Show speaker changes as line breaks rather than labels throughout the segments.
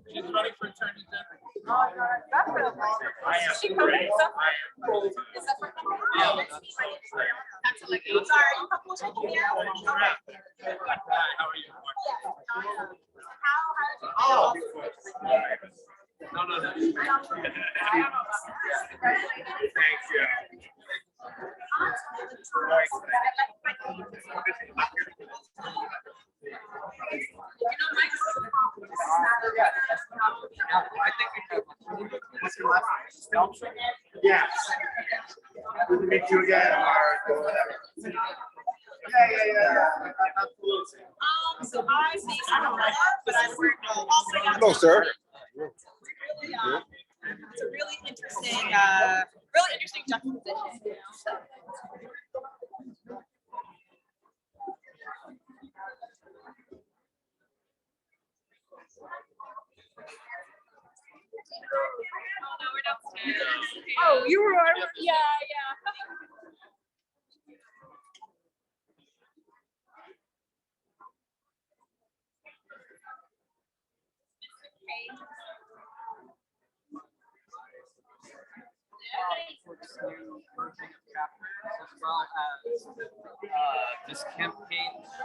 She's running for attorney general.
Oh, God, that's a she coming? Is Zephyr coming?
Yeah.
That's like, sorry, you couple checking me out? Okay.
How are you?
How did you
No.
I don't know about
Thanks, yeah.
I think we have. What's your last name? Yes. Good to meet you again, or whatever. Yeah. Absolutely.
So I see, I don't know, but I work
Hello, sir.
It's a really interesting juxtaposition, you know. Oh no, we're downstairs. Oh, you were yeah.
Merging of chapters, as well as this campaign to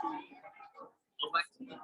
elect people to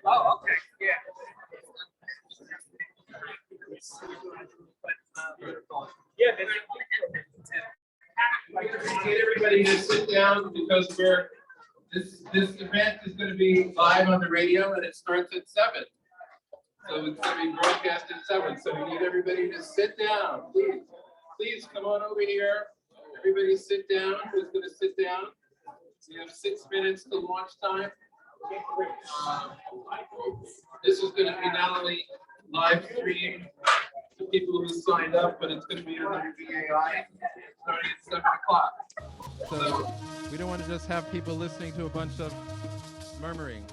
Oh, okay, yeah.
Yeah, I'd like to get everybody to sit down because this event is going to be live on the radio and it starts at 7. So it's going to be broadcast at 7. So we need everybody to sit down. Please come on over here. Everybody sit down. Who's going to sit down? We have 6 minutes to launch time. This is going to be not only live streamed to people who signed up, but it's going to be on WBAI starting at 7 o'clock.
So we don't want to just have people listening to a bunch of murmuring.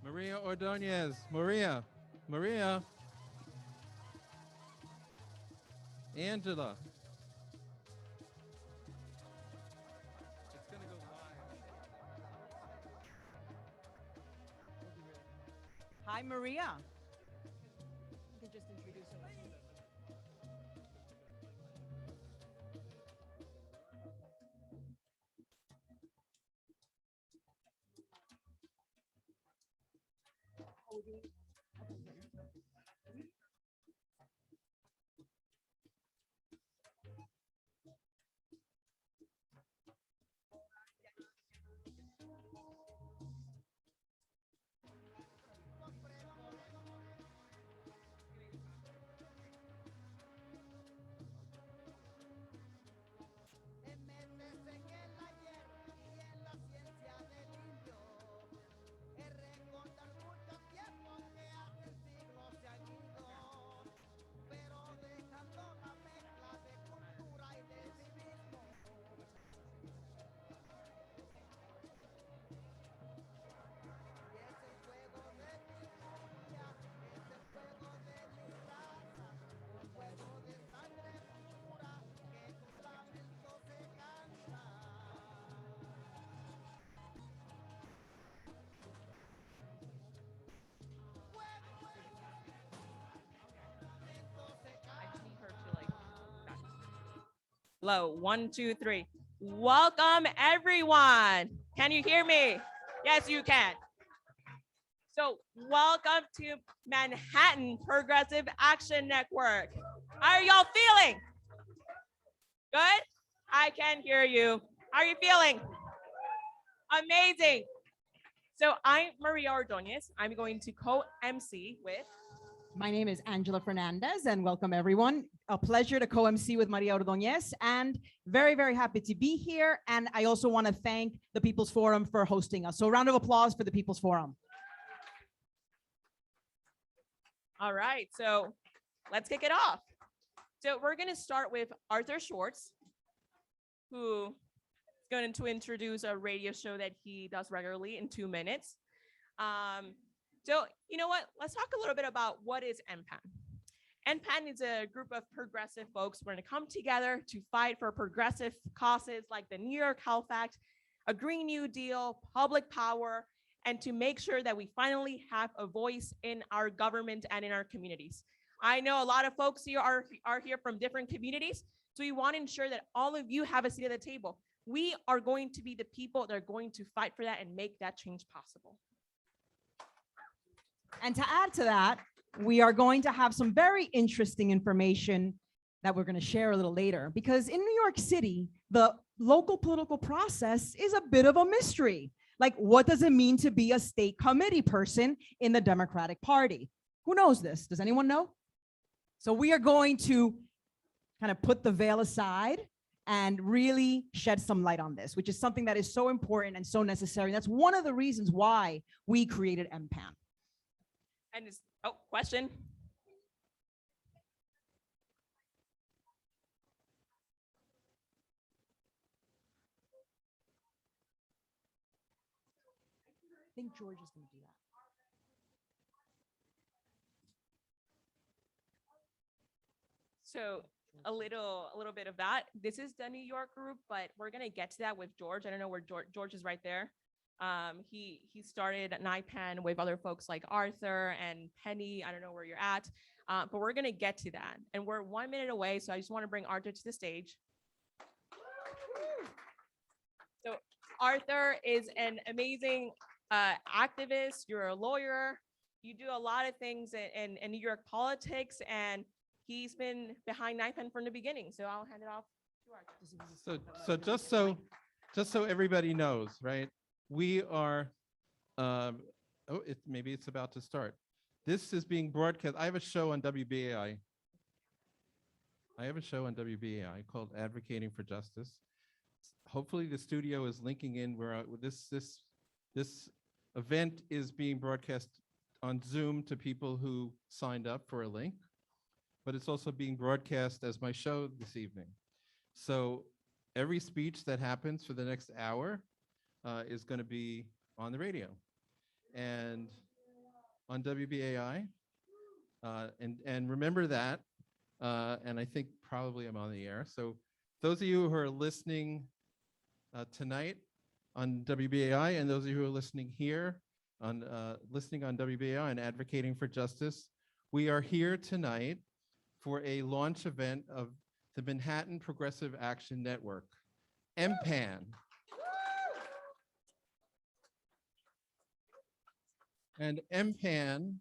Maria Ordonez. Maria. Maria. Angela. It's gonna go live.
Hi, Maria. You can just introduce her. I just need her to like. Hello, 1, 2, 3. Welcome, everyone. Can you hear me? Yes, you can. So, welcome to Manhattan Progressive Action Network. How are y'all feeling? Good? I can hear you. How are you feeling? Amazing. So, I'm Maria Ordonez. I'm going to co-MC with.
My name is Angela Fernandez, and welcome everyone. A pleasure to co-MC with Maria Ordonez, and very, very happy to be here. And I also want to thank the People's Forum for hosting us. So a round of applause for the People's Forum.
All right, so let's kick it off. So we're going to start with Arthur Schwartz, who is going to introduce a radio show that he does regularly in 2 minutes. So you know what? Let's talk a little bit about what is MPAN. MPAN is a group of progressive folks. We're going to come together to fight for progressive causes like the New York Health Act, a Green New Deal, public power, and to make sure that we finally have a voice in our government and in our communities. I know a lot of folks here are here from different communities, so we want to ensure that all of you have a seat at the table. We are going to be the people that are going to fight for that and make that change possible.
And to add to that, we are going to have some very interesting information that we're going to share a little later, because in New York City, the local political process is a bit of a mystery. Like, what does it mean to be a state committee person in the Democratic Party? Who knows this? Does anyone know? So we are going to kind of put the veil aside and really shed some light on this, which is something that is so important and so necessary. That's one of the reasons why we created MPAN.
And it's, oh, question.
I think George is going to do that.
So a little bit of that. This is the New York group, but we're gonna get to that with George. I don't know where George is right there. He started at NYPAN with other folks like Arthur and Penny. I don't know where you're at, but we're gonna get to that. And we're 1 minute away, so I just want to bring Arthur to the stage. So Arthur is an amazing activist. You're a lawyer. You do a lot of things in New York politics, and he's been behind NYPAN from the beginning. So I'll hand it off to Arthur.
So just so everybody knows, right? We are, maybe it's about to start. This is being broadcast. I have a show on WBAI. Called Advocating for Justice. Hopefully the studio is linking in where this event is being broadcast on Zoom to people who signed up for a link, but it's also being broadcast as my show this evening. So every speech that happens for the next hour is going to be on the radio. And on WBAI. And remember that. And I think probably I'm on the air. So those of you who are listening tonight on WBAI, and those of you who are listening here on listening on WBAI and advocating for justice, we are here tonight for a launch event of the Manhattan Progressive Action Network, MPAN. And MPAN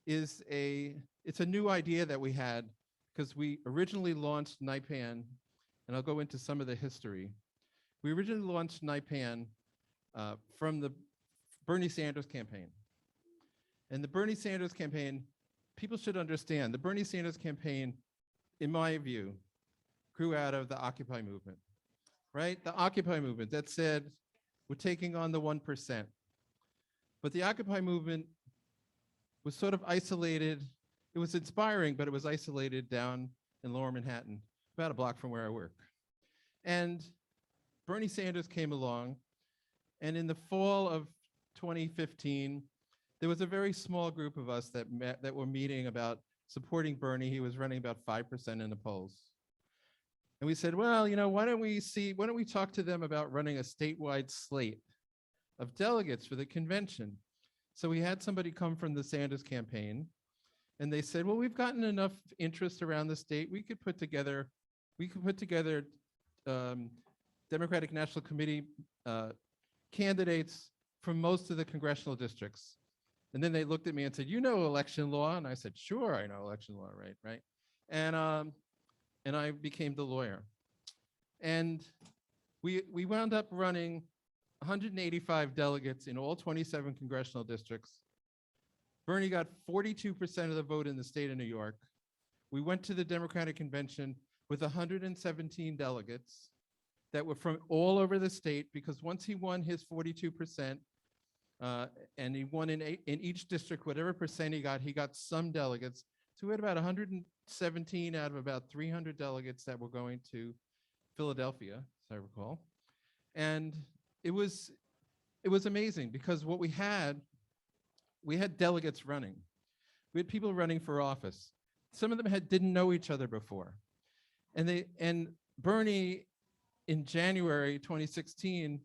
is it's a new idea that we had because we originally launched NYPAN, and I'll go into some of the history. We originally launched NYPAN from the Bernie Sanders campaign. And the Bernie Sanders campaign, people should understand, the Bernie Sanders campaign, in my view, grew out of the Occupy movement, right? The Occupy movement that said, we're taking on the 1%. But the Occupy movement was sort of isolated. It was inspiring, but it was isolated down in Lower Manhattan, about a block from where I work. And Bernie Sanders came along, and in the fall of 2015, there was a very small group of us that were meeting about supporting Bernie. He was running about 5% in the polls. And we said, well, you know, why don't we talk to them about running a statewide slate of delegates for the convention? So we had somebody come from the Sanders campaign, and they said, well, we've gotten enough interest around the state. We could put together Democratic National Committee candidates from most of the congressional districts. And then they looked at me and said, you know election law? And I said, sure, I know election law, right? And I became the lawyer. And we wound up running 185 delegates in all 27 congressional districts. Bernie got 42% of the vote in the state of New York. We went to the Democratic Convention with 117 delegates that were from all over the state, because once he won his 42%, and he won in each district, whatever percent he got some delegates. So we had about 117 out of about 300 delegates that were going to Philadelphia, as I recall. And it was amazing, because what we had delegates running. We had people running for office. Some of them didn't know each other before. And Bernie in January 2016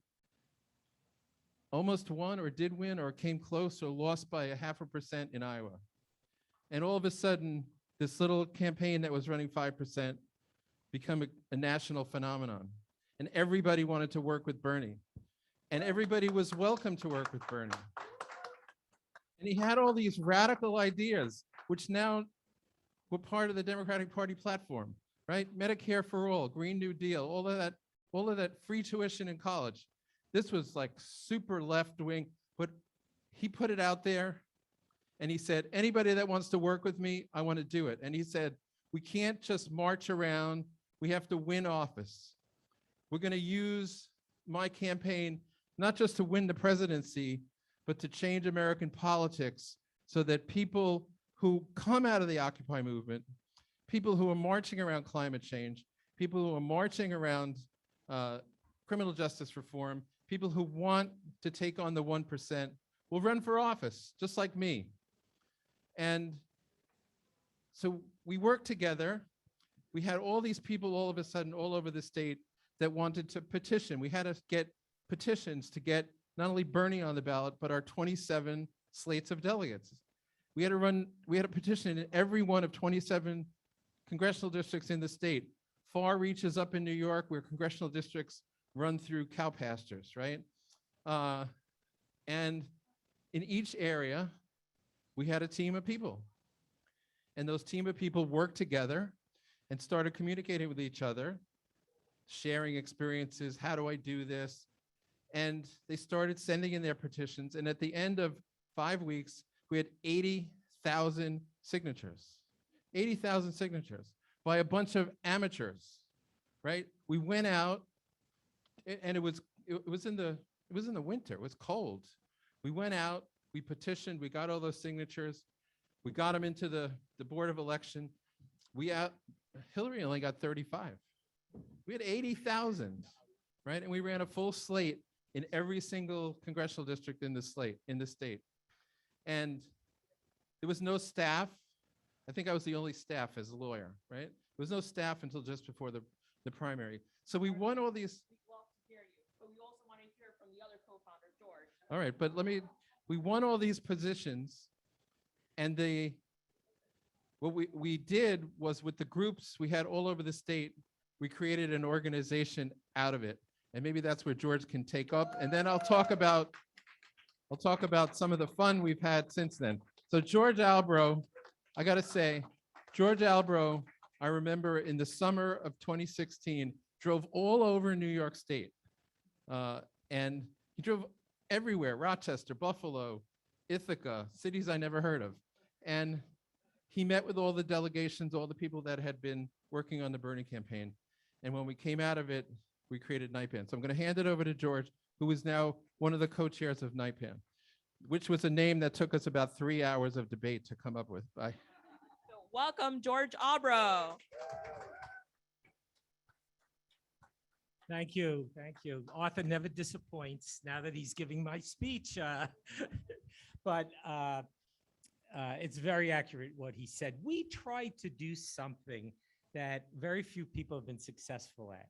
almost won, or did win, or came close, or lost by 0.5% in Iowa. And all of a sudden, this little campaign that was running 5% became a national phenomenon. And everybody wanted to work with Bernie. And everybody was welcome to work with Bernie. And he had all these radical ideas, which now were part of the Democratic Party platform, right? Medicare for all, Green New Deal, all of that free tuition in college. This was like super left wing, but he put it out there and he said, anybody that wants to work with me, I want to do it. And he said, we can't just march around, we have to win office. We're going to use my campaign not just to win the presidency, but to change American politics so that people who come out of the Occupy movement, people who are marching around climate change, people who are marching around criminal justice reform, people who want to take on the 1% will run for office, just like me. And so we worked together. We had all these people all of a sudden all over the state that wanted to petition. We had to get petitions to get not only Bernie on the ballot, but our 27 slates of delegates. We had to petition in every one of 27 congressional districts in the state. Far reaches up in New York, where congressional districts run through cow pastures, right? And in each area, we had a team of people. And those team of people worked together and started communicating with each other, sharing experiences. How do I do this? And they started sending in their petitions. And at the end of 5 weeks, we had 80,000 signatures. 80,000 signatures by a bunch of amateurs, right? We went out, and it was in the winter. It was cold. We went out, we petitioned, we got all those signatures, we got them into the Board of Election. Hillary only got 35. We had 80,000, right? And we ran a full slate in every single congressional district in the state. And there was no staff. I think I was the only staff as a lawyer, right? There was no staff until just before the primary. So we won all these.
We'd love to hear you, but we also want to hear from the other co-founder, George.
All right, but we won all these positions, and what we did was, with the groups we had all over the state, we created an organization out of it. And maybe that's where George can take up. And then I'll talk about some of the fun we've had since then. So George Albro, I gotta say, George Albro, I remember in the summer of 2016, drove all over New York State. And he drove everywhere: Rochester, Buffalo, Ithaca, cities I never heard of. And he met with all the delegations, all the people that had been working on the Bernie campaign. And when we came out of it, we created NYPAN. So I'm going to hand it over to George, who is now one of the co-chairs of NYPAN, which was a name that took us about 3 hours of debate to come up with. Bye.
So welcome, George Albro.
Thank you. Thank you. Arthur never disappoints now that he's giving my speech. But it's very accurate what he said. We tried to do something that very few people have been successful at.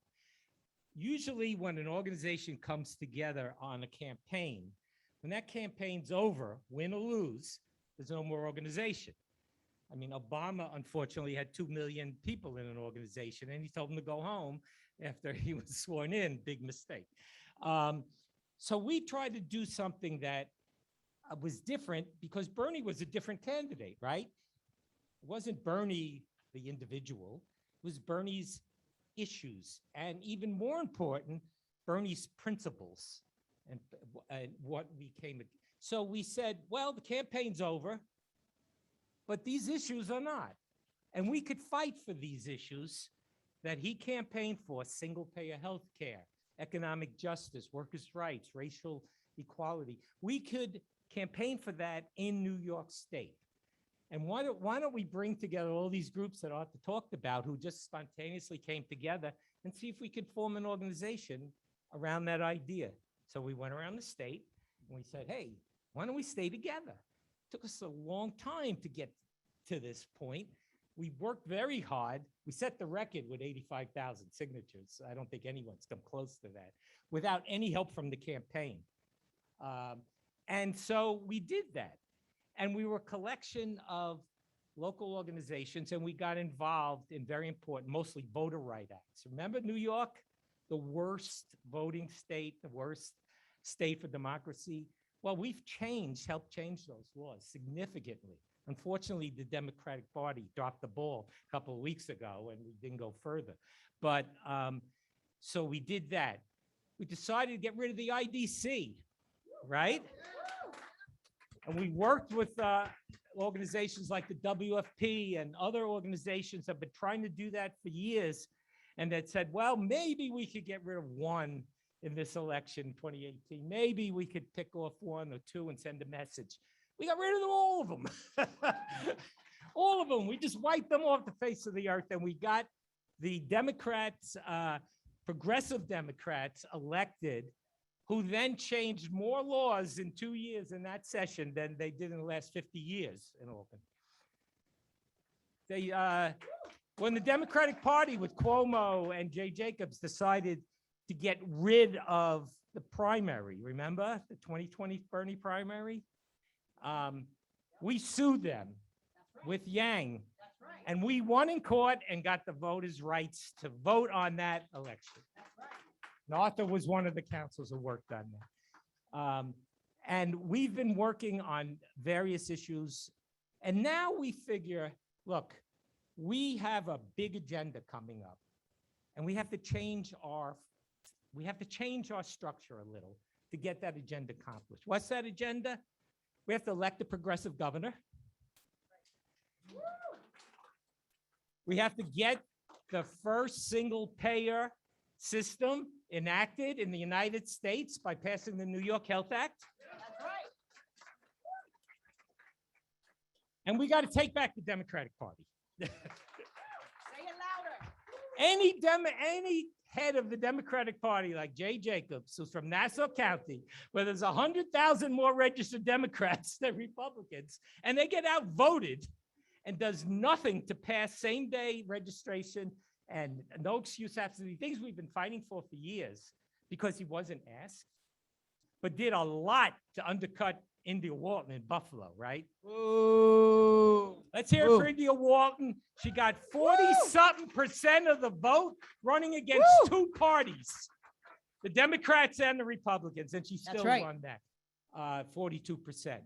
Usually when an organization comes together on a campaign, when that campaign's over, win or lose, there's no more organization. I mean, Obama, unfortunately, had 2 million people in an organization, and he told them to go home after he was sworn in. Big mistake. So we tried to do something that was different, because Bernie was a different candidate, right? It wasn't Bernie, the individual. It was Bernie's issues, and even more important, Bernie's principles and what we came. So we said, well, the campaign's over, but these issues are not. And we could fight for these issues that he campaigned for: single-payer health care, economic justice, workers' rights, racial equality. We could campaign for that in New York State. And why don't we bring together all these groups that Arthur talked about, who just spontaneously came together, and see if we could form an organization around that idea. So we went around the state and we said, hey, why don't we stay together? It took us a long time to get to this point. We worked very hard. We set the record with 85,000 signatures. I don't think anyone's come close to that, without any help from the campaign. And so we did that. And we were a collection of local organizations, and we got involved in very important, mostly voter rights acts. Remember New York, the worst voting state, the worst state for democracy? Well, we've helped change those laws significantly. Unfortunately, the Democratic Party dropped the ball a couple of weeks ago, and we didn't go further. But so we did that. We decided to get rid of the IDC, right? And we worked with organizations like the WFP and other organizations that have been trying to do that for years, and that said, well, maybe we could get rid of one in this election in 2018. Maybe we could pick off one or two and send a message. We got rid of all of them. All of them. We just wiped them off the face of the earth, and we got the Democrats, progressive Democrats, elected, who then changed more laws in 2 years in that session than they did in the last 50 years in Albany. When the Democratic Party with Cuomo and Jay Jacobs decided to get rid of the primary, remember the 2020 Bernie primary? We sued them with Yang, and we won in court and got the voters' rights to vote on that election. And Arthur was one of the councils who worked on that. And we've been working on various issues. And now we figure, look, we have a big agenda coming up, and we have to change our structure a little to get that agenda accomplished. What's that agenda? We have to elect a progressive governor. We have to get the first single-payer system enacted in the United States by passing the New York Health Act.
That's right.
And we got to take back the Democratic Party.
Say it louder.
Any head of the Democratic Party, like Jay Jacobs, who's from Nassau County, where there's 100,000 more registered Democrats than Republicans, and they get outvoted, and does nothing to pass same-day registration and no excuse absentee, things we've been fighting for years, because he wasn't asked, but did a lot to undercut India Walton in Buffalo, right?
Ooh.
Let's hear it for India Walton. She got 40-something% of the vote, running against two parties, the Democrats and the Republicans, and she still
right.
won that, 42%.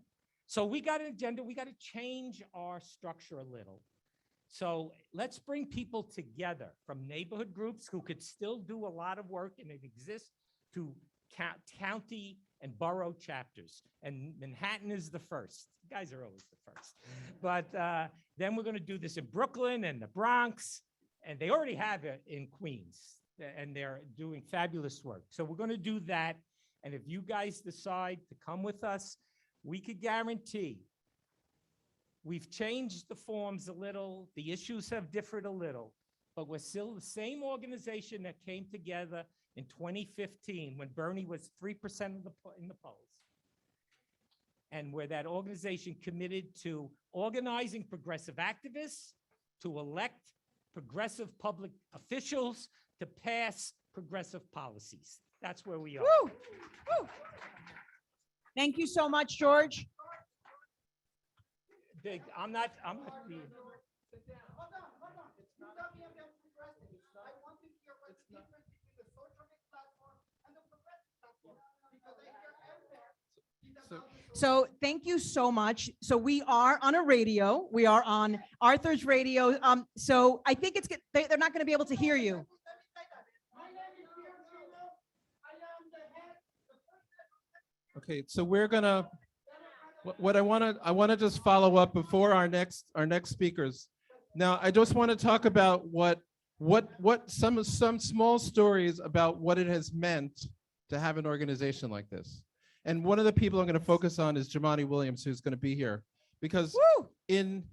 So we got an agenda. We got to change our structure a little. So let's bring people together from neighborhood groups who could still do a lot of work and it exists, to county and borough chapters. And Manhattan is the first. You guys are always the first. But then we're going to do this in Brooklyn and the Bronx. And they already have it in Queens. And they're doing fabulous work. So we're going to do that. And if you guys decide to come with us, we could guarantee we've changed the forms a little. The issues have differed a little. But we're still the same organization that came together in 2015 when Bernie was 3% in the polls. And where that organization committed to organizing progressive activists, to elect progressive public officials, to pass progressive policies. That's where we are.
Woo! Woo! Thank you so much, George.
I'm not being.
So thank you so much. So we are on a radio. We are on Arthur's radio. So I think they're not going to be able to hear you.
Okay, so we're gonna, what I wanna just follow up before our next speakers. Now, I just want to talk about what some small stories about what it has meant to have an organization like this. And one of the people I'm going to focus on is Jumaane Williams, who's going to be here, because in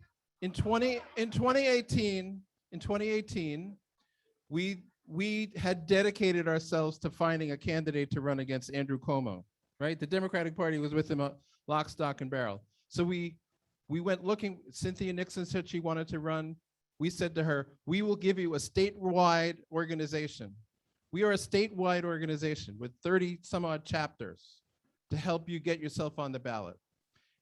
2018, we had dedicated ourselves to finding a candidate to run against Andrew Cuomo, right? The Democratic Party was with him lock, stock, and barrel. So we went looking. Cynthia Nixon said she wanted to run. We said to her, we will give you a statewide organization. We are a statewide organization with 30 some odd chapters to help you get yourself on the ballot.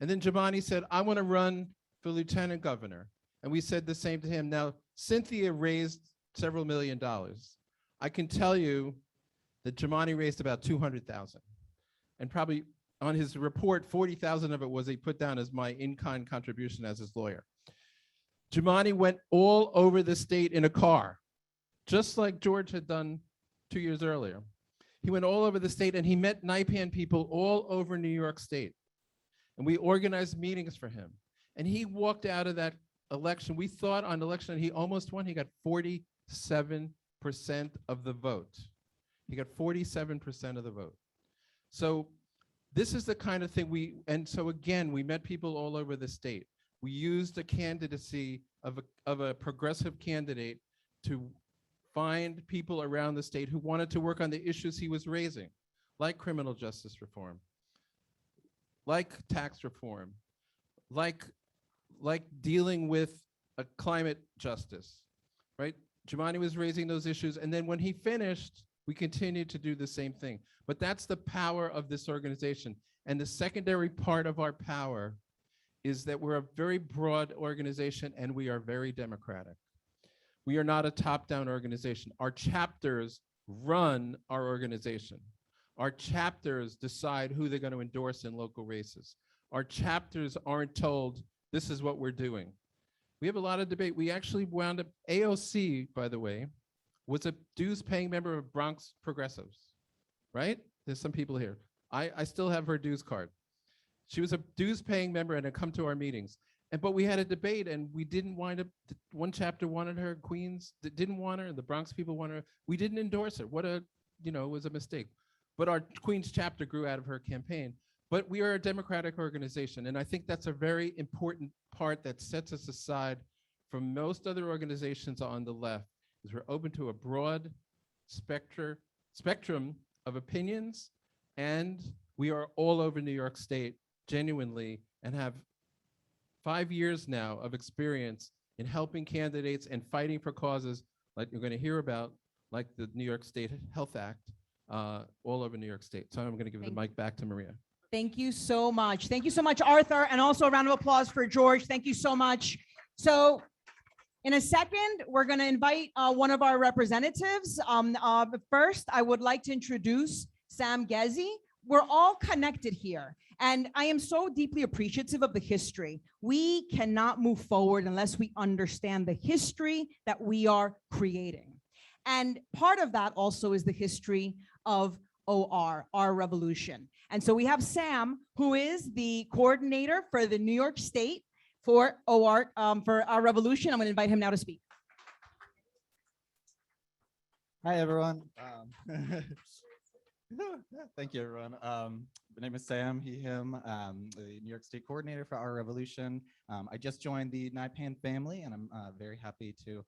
And then Jumaane said, I want to run for lieutenant governor. And we said the same to him. Now, Cynthia raised several $1 million. I can tell you that Jumaane raised about 200,000. And probably on his report, 40,000 of it was he put down as my in-kind contribution as his lawyer. Jumaane went all over the state in a car, just like George had done 2 years earlier. He went all over the state and he met NYPAN people all over New York State. And we organized meetings for him. And he walked out of that election. We thought on election he almost won. He got 47% of the vote. He got 47% of the vote. So this is the kind of thing and so again, we met people all over the state. We used a candidacy of a progressive candidate to find people around the state who wanted to work on the issues he was raising, like criminal justice reform, like tax reform, like dealing with a climate justice, right? Jumaane was raising those issues, and then when he finished, we continued to do the same thing. But that's the power of this organization. And the secondary part of our power is that we're a very broad organization and we are very democratic. We are not a top-down organization. Our chapters run our organization. Our chapters decide who they're going to endorse in local races. Our chapters aren't told, this is what we're doing. We have a lot of debate. We actually wound up, AOC, by the way, was a dues-paying member of Bronx Progressives, right? There's some people here. I still have her dues card. She was a dues-paying member and had come to our meetings. But we had a debate and we didn't wind up, one chapter wanted her, Queens didn't want her, and the Bronx people wanted her. We didn't endorse her. It was a mistake. But our Queens chapter grew out of her campaign. But we are a democratic organization. And I think that's a very important part that sets us aside from most other organizations on the left, is we're open to a broad spectrum of opinions, and we are all over New York State genuinely, and have 5 years now of experience in helping candidates and fighting for causes like you're going to hear about, like the New York State Health Act, all over New York State. So I'm going to give the mic back to Maria.
Thank you so much. Thank you so much, Arthur. And also a round of applause for George. Thank you so much. So in a second, we're going to invite one of our representatives. But first, I would like to introduce Sam Gezi. We're all connected here. And I am so deeply appreciative of the history. We cannot move forward unless we understand the history that we are creating. And part of that also is the history of OR, our revolution. And so we have Sam, who is the coordinator for the New York State for OR, for our revolution. I'm going to invite him now to speak.
Hi, everyone. Thank you, everyone. My name is Sam, he, him, the New York State coordinator for Our Revolution. I just joined the NYPAN family, and I'm very happy to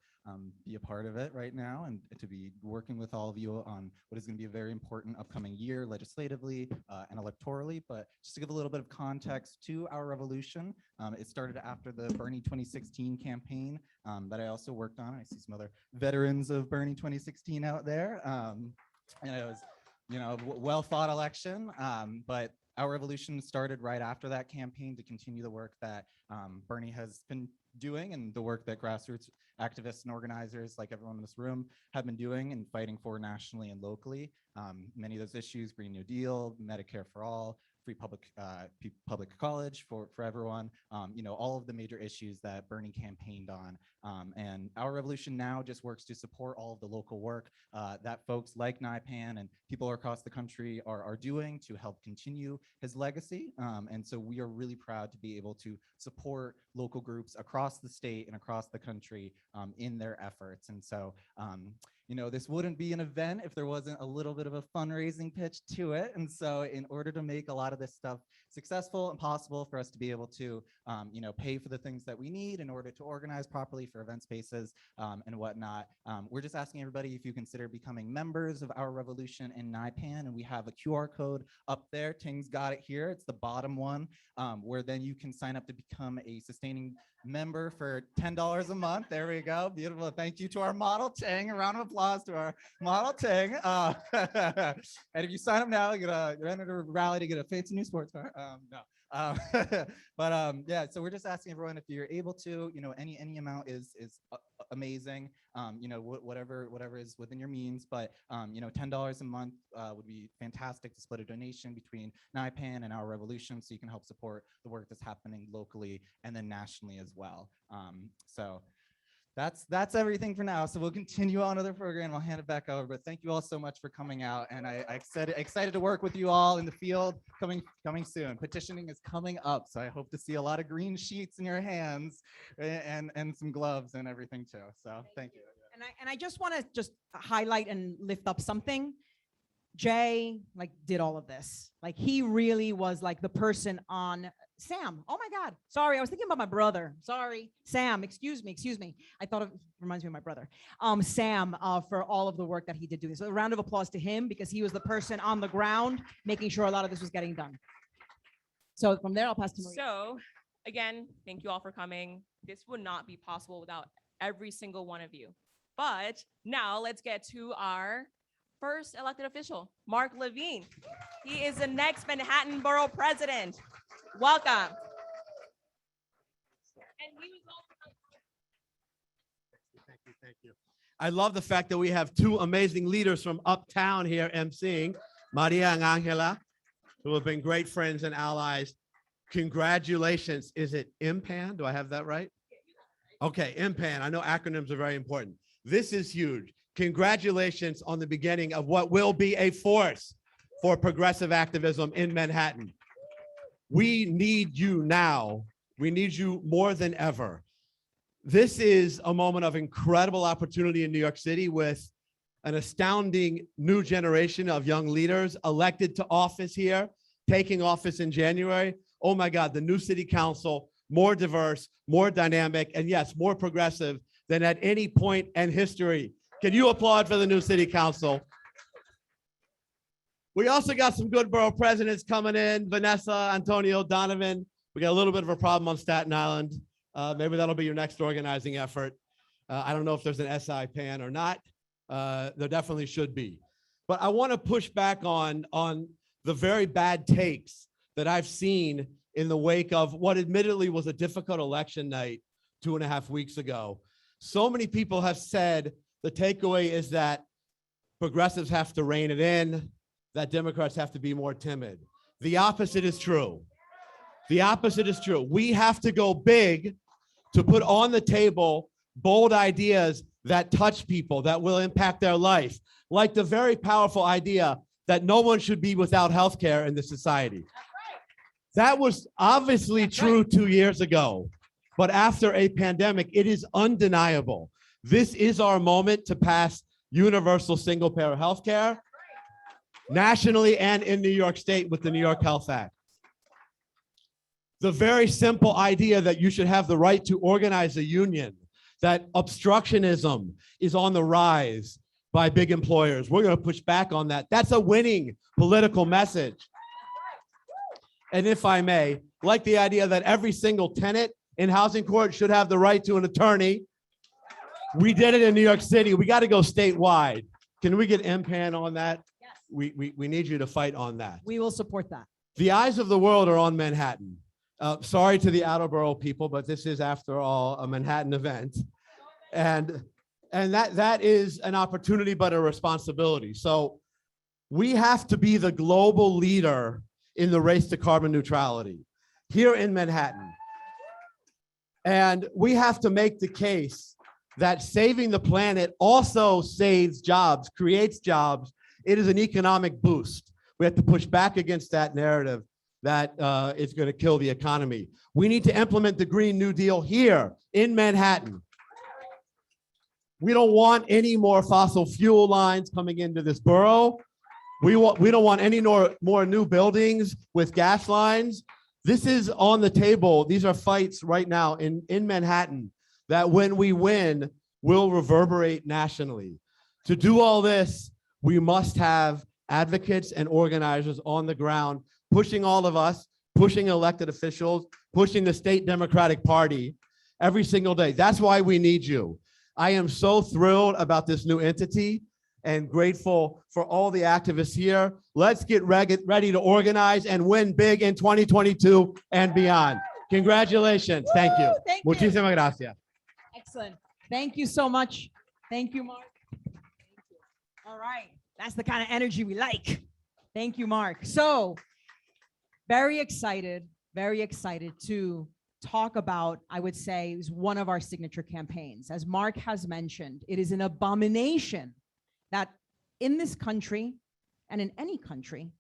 be a part of it right now and to be working with all of you on what is going to be a very important upcoming year legislatively and electorally. But just to give a little bit of context to Our Revolution, it started after the Bernie 2016 campaign that I also worked on. I see some other veterans of Bernie 2016 out there. And it was, you know, well-fought election, but Our Revolution started right after that campaign to continue the work that Bernie has been doing and the work that grassroots activists and organizers like everyone in this room have been doing and fighting for nationally and locally. Many of those issues, Green New Deal, Medicare for all, free public college for everyone, you know, all of the major issues that Bernie campaigned on. And Our Revolution now just works to support all of the local work that folks like NYPAN and people across the country are doing to help continue his legacy. And so we are really proud to be able to support local groups across the state and across the country in their efforts. And so, you know, this wouldn't be an event if there wasn't a little bit of a fundraising pitch to it. And so in order to make a lot of this stuff successful and possible for us to be able to, you know, pay for the things that we need in order to organize properly for event spaces and whatnot, we're just asking everybody if you consider becoming members of Our Revolution and NYPAN. And we have a QR code up there. Ting's got it here. It's the bottom one, where then you can sign up to become a sustaining member for $10 a month. There we go. Beautiful. Thank you to our model Ting. A round of applause to our model Ting. And if you sign up now, you're enter a rally to get a fancy new sports car. Yeah, so we're just asking everyone if you're able to, you know, any amount is amazing. You know, whatever is within your means, but you know, $10 a month would be fantastic to split a donation between NYPAN and Our Revolution, so you can help support the work that's happening locally and then nationally as well. So that's everything for now. So we'll continue on with the program. I'll hand it back over, but thank you all so much for coming out, and I excited to work with you all in the field coming soon. Petitioning is coming up, so I hope to see a lot of green sheets in your hands and some gloves and everything too. So thank you.
And I just want to highlight and lift up something. Jay did all of this. He really was the person on Sam. Oh my God. Sorry. I was thinking about my brother. Sorry. Sam, excuse me. I thought it reminds me of my brother. Sam, for all of the work that he did do this. So a round of applause to him because he was the person on the ground making sure a lot of this was getting done. So from there, I'll pass to Maria.
So again, thank you all for coming. This would not be possible without every single one of you. But now let's get to our first elected official, Mark Levine. He is the next Manhattan Borough President. Welcome. And he was also
Thank you. I love the fact that we have two amazing leaders from uptown here emceeing, Maria and Angela, who have been great friends and allies. Congratulations. Is it MPAN? Do I have that right? Okay, MPAN. I know acronyms are very important. This is huge. Congratulations on the beginning of what will be a force for progressive activism in Manhattan. We need you now. We need you more than ever. This is a moment of incredible opportunity in New York City with an astounding new generation of young leaders elected to office here, taking office in January. Oh my God, the new city council, more diverse, more dynamic, and yes, more progressive than at any point in history. Can you applaud for the new city council? We also got some good borough presidents coming in, Vanessa, Antonio, Donovan. We got a little bit of a problem on Staten Island. Maybe that'll be your next organizing effort. I don't know if there's an SI PAN or not. There definitely should be. But I want to push back on the very bad takes that I've seen in the wake of what admittedly was a difficult election night 2.5 weeks ago. So many people have said the takeaway is that progressives have to rein it in, that Democrats have to be more timid. The opposite is true. The opposite is true. We have to go big to put on the table bold ideas that touch people, that will impact their life, like the very powerful idea that no one should be without health care in this society. That was obviously true 2 years ago, but after a pandemic, it is undeniable. This is our moment to pass universal single-payer health care nationally and in New York State with the New York Health Act. The very simple idea that you should have the right to organize a union, that obstructionism is on the rise by big employers. We're going to push back on that. That's a winning political message. And if I may, like the idea that every single tenant in housing court should have the right to an attorney. We did it in New York City. We got to go statewide. Can we get MPAN on that?
Yes.
We need you to fight on that.
We will support that.
The eyes of the world are on Manhattan. Sorry to the Attleboro people, but this is, after all, a Manhattan event. And that is an opportunity, but a responsibility. So we have to be the global leader in the race to carbon neutrality here in Manhattan. And we have to make the case that saving the planet also saves jobs, creates jobs. It is an economic boost. We have to push back against that narrative that it's going to kill the economy. We need to implement the Green New Deal here in Manhattan. We don't want any more fossil fuel lines coming into this borough. We don't want any more new buildings with gas lines. This is on the table. These are fights right now in Manhattan that when we win will reverberate nationally. To do all this, we must have advocates and organizers on the ground, pushing all of us, pushing elected officials, pushing the state Democratic Party every single day. That's why we need you. I am so thrilled about this new entity and grateful for all the activists here. Let's get ready to organize and win big in 2022 and beyond. Congratulations. Thank you.
Thank you.
Muchísimas gracias.
Excellent. Thank you so much. Thank you, Mark. Thank you. All right. That's the kind of energy we like. Thank you, Mark. So very excited to talk about, I would say, is one of our signature campaigns. As Mark has mentioned, it is an abomination that in this country and in any country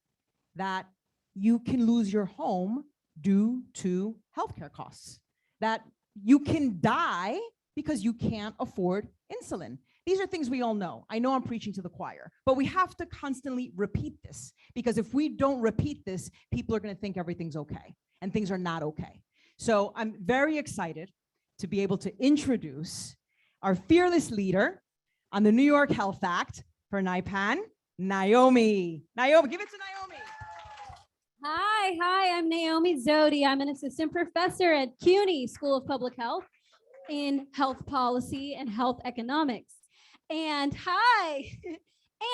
that you can lose your home due to healthcare costs, that you can die because you can't afford insulin. These are things we all know. I know I'm preaching to the choir, but we have to constantly repeat this, because if we don't repeat this, people are going to think everything's okay, and things are not okay. So I'm very excited to be able to introduce our fearless leader on the New York Health Act for NYPAN, Naomi. Naomi, give it to Naomi.
Hi, I'm Naomi Zodi. I'm an assistant professor at CUNY School of Public Health in health policy and health economics. And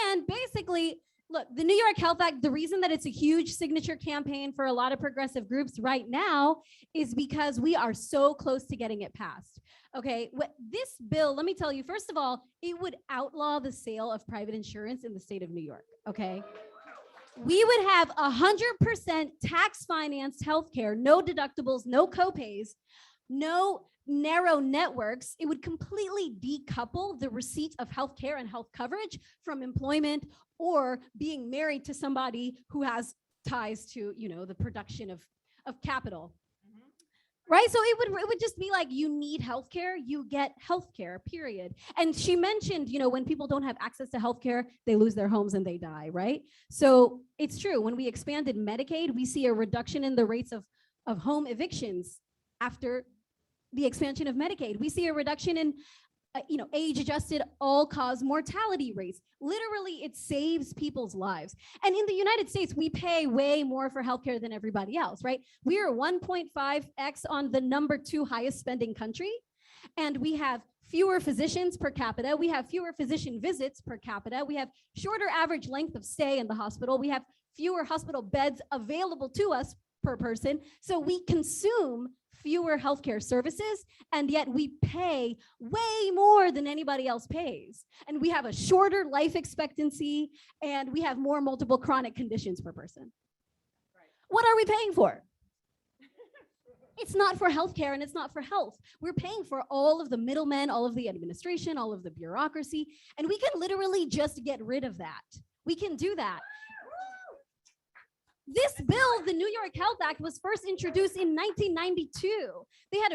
and basically, look, the New York Health Act, the reason that it's a huge signature campaign for a lot of progressive groups right now is because we are so close to getting it passed. Okay, this bill, let me tell you, first of all, it would outlaw the sale of private insurance in the state of New York, okay? We would have 100% tax-financed healthcare, no deductibles, no copays, no narrow networks. It would completely decouple the receipt of healthcare and health coverage from employment or being married to somebody who has ties to, you know, the production of capital. Right? So it would just be like, you need healthcare, you get healthcare, period. And she mentioned, you know, when people don't have access to healthcare, they lose their homes and they die, right? So it's true. When we expanded Medicaid, we see a reduction in the rates of home evictions after the expansion of Medicaid. We see a reduction in age-adjusted all-cause mortality rates. Literally, it saves people's lives. And in the United States, we pay way more for healthcare than everybody else, right? We are 1.5x on the #2 highest spending country, and we have fewer physicians per capita. We have fewer physician visits per capita. We have shorter average length of stay in the hospital. We have fewer hospital beds available to us per person. So we consume fewer healthcare services, and yet we pay way more than anybody else pays. And we have a shorter life expectancy, and we have more multiple chronic conditions per person. What are we paying for? It's not for healthcare and it's not for health. We're paying for all of the middlemen, all of the administration, all of the bureaucracy, and we can literally just get rid of that. We can do that. This bill, the New York Health Act, was first introduced in 1992. They had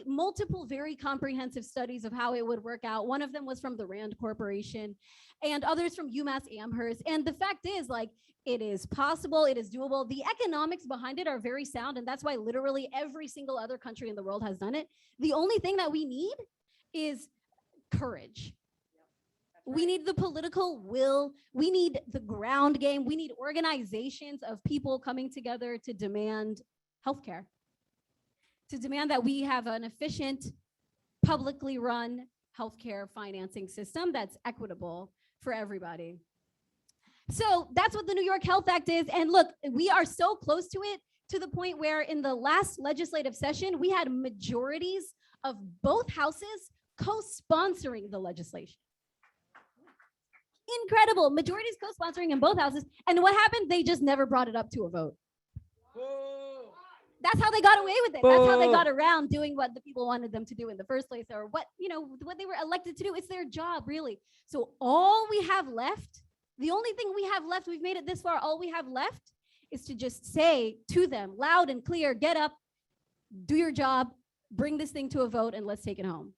multiple very comprehensive studies of how it would work out. One of them was from the Rand Corporation and others from UMass Amherst. And the fact is, like, it is possible, it is doable. The economics behind it are very sound, and that's why literally every single other country in the world has done it. The only thing that we need is courage. We need the political will. We need the ground game. We need organizations of people coming together to demand healthcare, to demand that we have an efficient, publicly run healthcare financing system that's equitable for everybody. So that's what the New York Health Act is. And look, we are so close to it, to the point where in the last legislative session, we had majorities of both houses co-sponsoring the legislation. Incredible. Majorities co-sponsoring in both houses. And what happened? They just never brought it up to a vote. That's how they got away with it. That's how they got around doing what the people wanted them to do in the first place, or what they were elected to do. It's their job, really. So all we have left, the only thing we have left, we've made it this far, all we have left is to just say to them loud and clear, get up, do your job, bring this thing to a vote, and let's take it home.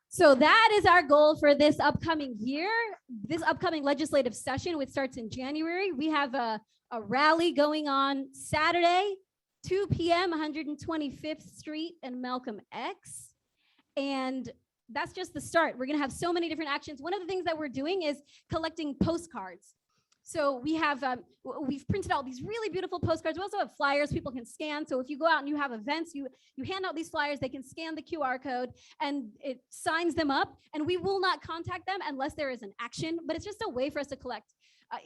So that is our goal for this upcoming year, this upcoming legislative session, which starts in January. We have a rally going on Saturday, 2 p.m., 125th Street and Malcolm X. And that's just the start. We're gonna have so many different actions. One of the things that we're doing is collecting postcards. So we have, we've printed out these really beautiful postcards. We also have flyers people can scan. So if you go out and you have events, you hand out these flyers, they can scan the QR code and it signs them up. And we will not contact them unless there is an action, but it's just a way for us to collect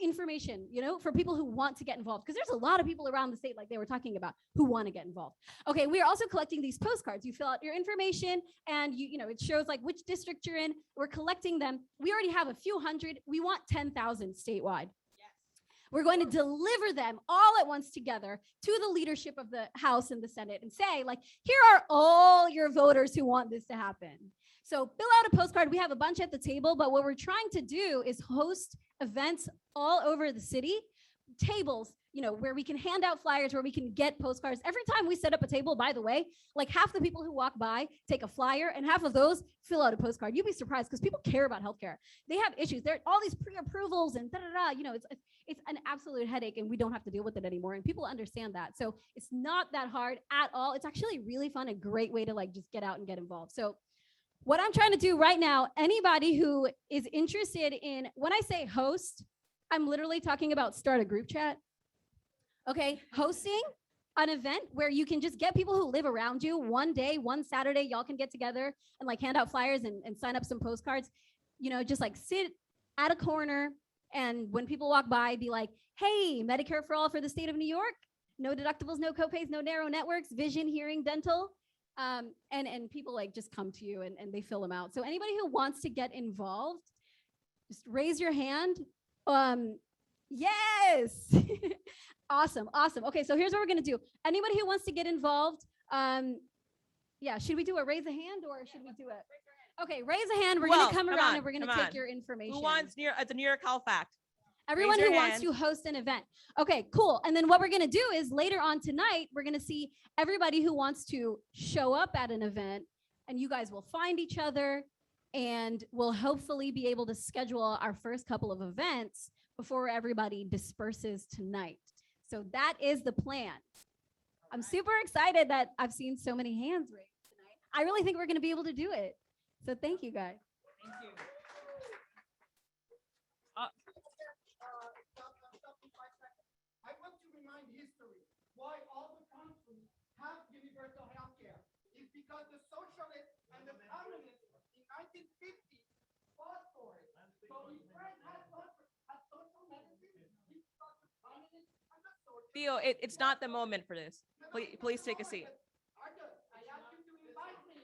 information, for people who want to get involved. Because there's a lot of people around the state, like they were talking about, who want to get involved. Okay, we are also collecting these postcards. You fill out your information and it shows like which district you're in. We're collecting them. We already have a few hundred. We want 10,000 statewide. We're going to deliver them all at once together to the leadership of the House and the Senate and say, like, here are all your voters who want this to happen. So fill out a postcard. We have a bunch at the table, but what we're trying to do is host events all over the city, tables, where we can hand out flyers, where we can get postcards. Every time we set up a table, by the way, like half the people who walk by take a flyer and half of those fill out a postcard. You'd be surprised because people care about healthcare. They have issues. There are all these pre-approvals and it's an absolute headache, and we don't have to deal with it anymore. And people understand that. So it's not that hard at all. It's actually really fun, a great way to like just get out and get involved. So what I'm trying to do right now, anybody who is interested in, when I say host, I'm literally talking about start a group chat. Okay, hosting an event where you can just get people who live around you one day, one Saturday, y'all can get together and like hand out flyers and sign up some postcards, just like sit at a corner. And when people walk by, be like, hey, Medicare for all for the state of New York, no deductibles, no copays, no narrow networks, vision, hearing, dental. And people like just come to you and they fill them out. So anybody who wants to get involved, just raise your hand. Yes. Awesome. Okay, so here's what we're gonna do. Anybody who wants to get involved, should we do a raise a hand or should we do it? Okay, raise a hand. We're gonna come around and we're gonna take your information.
Who wants the New York Health Act?
Everyone who wants to host an event. Okay, cool. And then what we're gonna do is later on tonight, we're gonna see everybody who wants to show up at an event, and you guys will find each other and we'll hopefully be able to schedule our first couple of events before everybody disperses tonight. So that is the plan. I'm super excited that I've seen so many hands raised tonight. I really think we're going to be able to do it. So thank you, guys.
I want to remind history why all the countries have universal health care. It's because the socialists and the communists in 1950 fought for it. So we France had social medicine. We fought the communists and the socialists.
Theo, it's not the moment for this. Please take a seat.
Arthur, I asked you to invite me.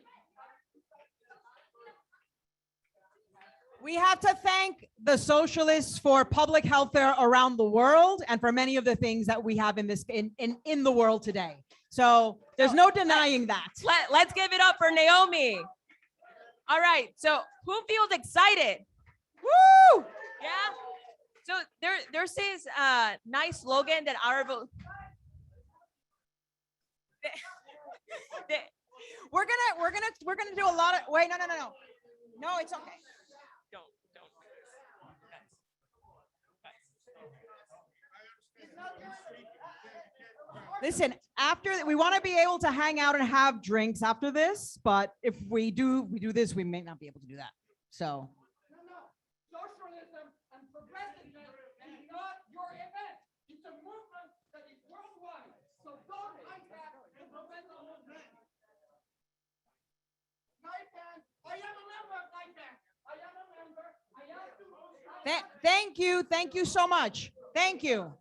We have to thank the socialists for public health care around the world and for many of the things that we have in this in the world today. So there's no denying that.
Let's give it up for Naomi. All right, so who feels excited?
Woo!
Yeah. So there's this nice slogan that our
We're gonna do a lot of wait, no, it's okay.
Don't.
Listen, we want to be able to hang out and have drinks after this, but if we do this, we may not be able to do that. So
No. Socialism and progressiveness is not your event. It's a movement that is worldwide. So don't hijack the momentum of that. NYPAN, I am a member of NYPAN. I am a member. I have to.
thank you so much. Thank you.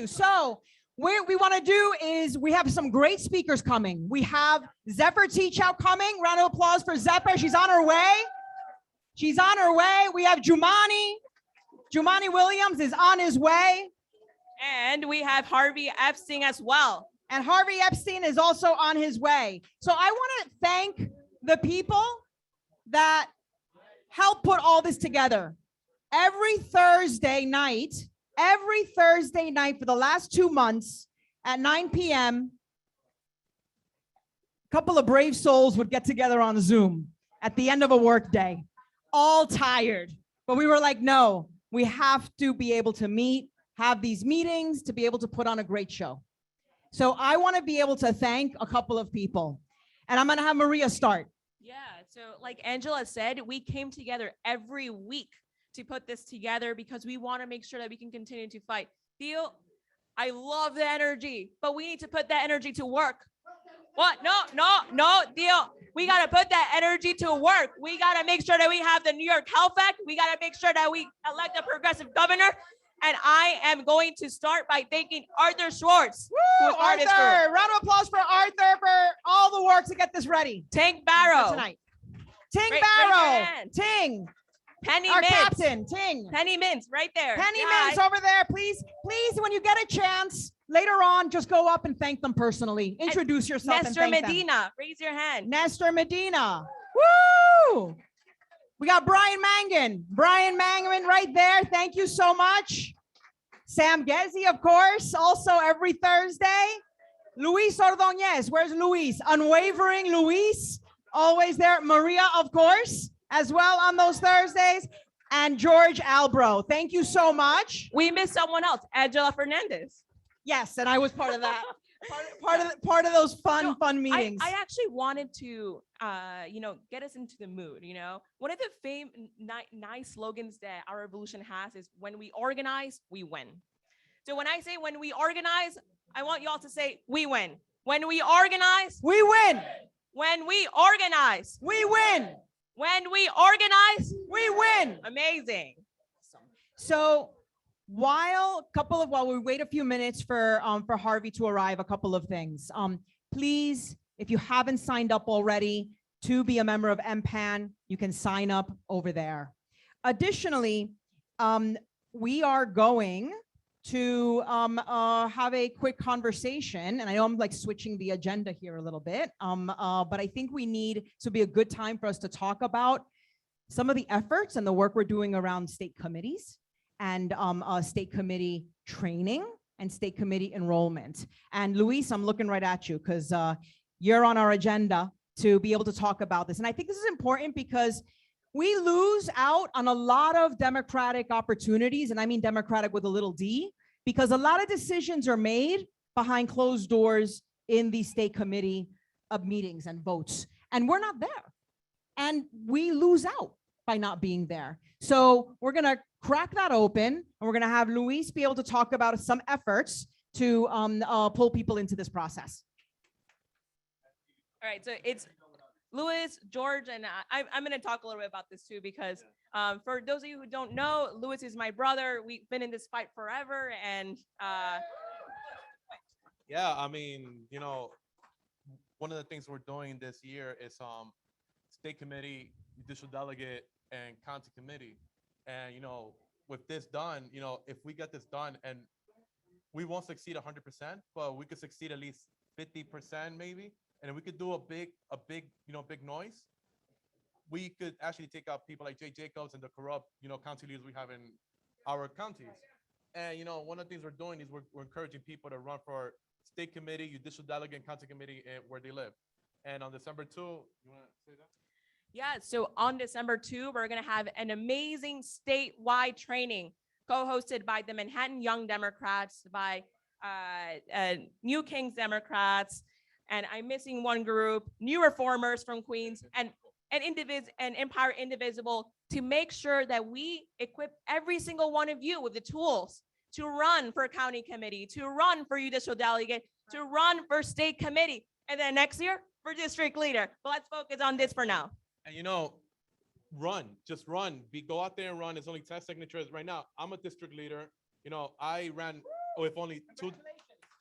So what we want to do is we have some great speakers coming. We have Zephyr Teachout coming. Round of applause for Zephyr. She's on her way. We have Jumaane. Jumaane Williams is on his way.
And we have Harvey Epstein as well.
And Harvey Epstein is also on his way. So I want to thank the people that helped put all this together. Every Thursday night for the last 2 months at 9 p.m., a couple of brave souls would get together on Zoom at the end of a work day, all tired. But we were like, no, we have to be able to have these meetings to be able to put on a great show. So I want to be able to thank a couple of people. And I'm going to have Maria start.
Yeah, so like Angela said, we came together every week to put this together because we want to make sure that we can continue to fight. Theo, I love the energy, but we need to put that energy to work. What? No, Theo, we got to put that energy to work. We got to make sure that we have the New York Health Act. We got to make sure that we elect a progressive governor. And I am going to start by thanking Arthur Schwartz.
Woo, Arthur, round of applause for Arthur for all the work to get this ready.
Tank Barrow.
Tonight. Ting
Raise
Barrow.
your hand.
Ting.
Penny
Our
Mintz.
captain, Ting.
Penny Mintz, right there.
Penny
Yeah,
Mintz over there. Please, when you get a chance later on, just go up and thank them personally. Introduce yourself and
Nestor
thank
Medina,
them.
raise your hand.
Nestor Medina. Woo! We got Brian Mangan. Brian Mangan right there. Thank you so much. Sam Gezi, of course, also every Thursday. Luis Ordonez, where's Luis? Unwavering Luis, always there. Maria, of course, as well on those Thursdays. And George Albro, thank you so much.
We missed someone else, Angela Fernandez.
Yes, and I was part of that. part of those fun meetings.
I actually wanted to, get us into the mood. One of the nice slogans that our revolution has is when we organize, we win. So when I say when we organize, I want y'all to say we win. When we organize,
we win.
When we organize,
we win.
When we organize,
we win.
Amazing.
So while we wait a few minutes for Harvey to arrive, a couple of things. Please, if you haven't signed up already to be a member of MPAN, you can sign up over there. Additionally, we are going to have a quick conversation, and I know I'm like switching the agenda here a little bit, but I think to be a good time for us to talk about some of the efforts and the work we're doing around state committees and state committee training and state committee enrollment. And Luis, I'm looking right at you because you're on our agenda to be able to talk about this. And I think this is important because we lose out on a lot of democratic opportunities, and I mean democratic with a little d, because a lot of decisions are made behind closed doors in the state committee of meetings and votes. and we're not there. And we lose out by not being there. So we're gonna crack that open, and we're gonna have Luis be able to talk about some efforts to pull people into this process.
All right, so it's Louis, George, and I'm going to talk a little bit about this too, because for those of you who don't know, Louis is my brother. We've been in this fight forever, and
Yeah, I mean, one of the things we're doing this year is state committee, judicial delegate, and county committee. And with this done, if we get this done, and we won't succeed 100%, but we could succeed at least 50% maybe, and if we could do a big big noise, we could actually take out people like Jay Jacobs and the corrupt county leaders we have in our counties. And one of the things we're doing is we're encouraging people to run for state committee, judicial delegate, and county committee where they live. And on December 2, you want to say that?
yeah, so on December 2, we're going to have an amazing statewide training co-hosted by the Manhattan Young Democrats, by New Kings Democrats, and I'm missing one group, New Reformers from Queens, and Empire Indivisible, to make sure that we equip every single one of you with the tools to run for county committee, to run for judicial delegate, to run for state committee, and then next year for district leader. But let's focus on this for now.
And just run. Go out there and run. It's only 10 signatures right now. I'm a district leader. I ran with only two.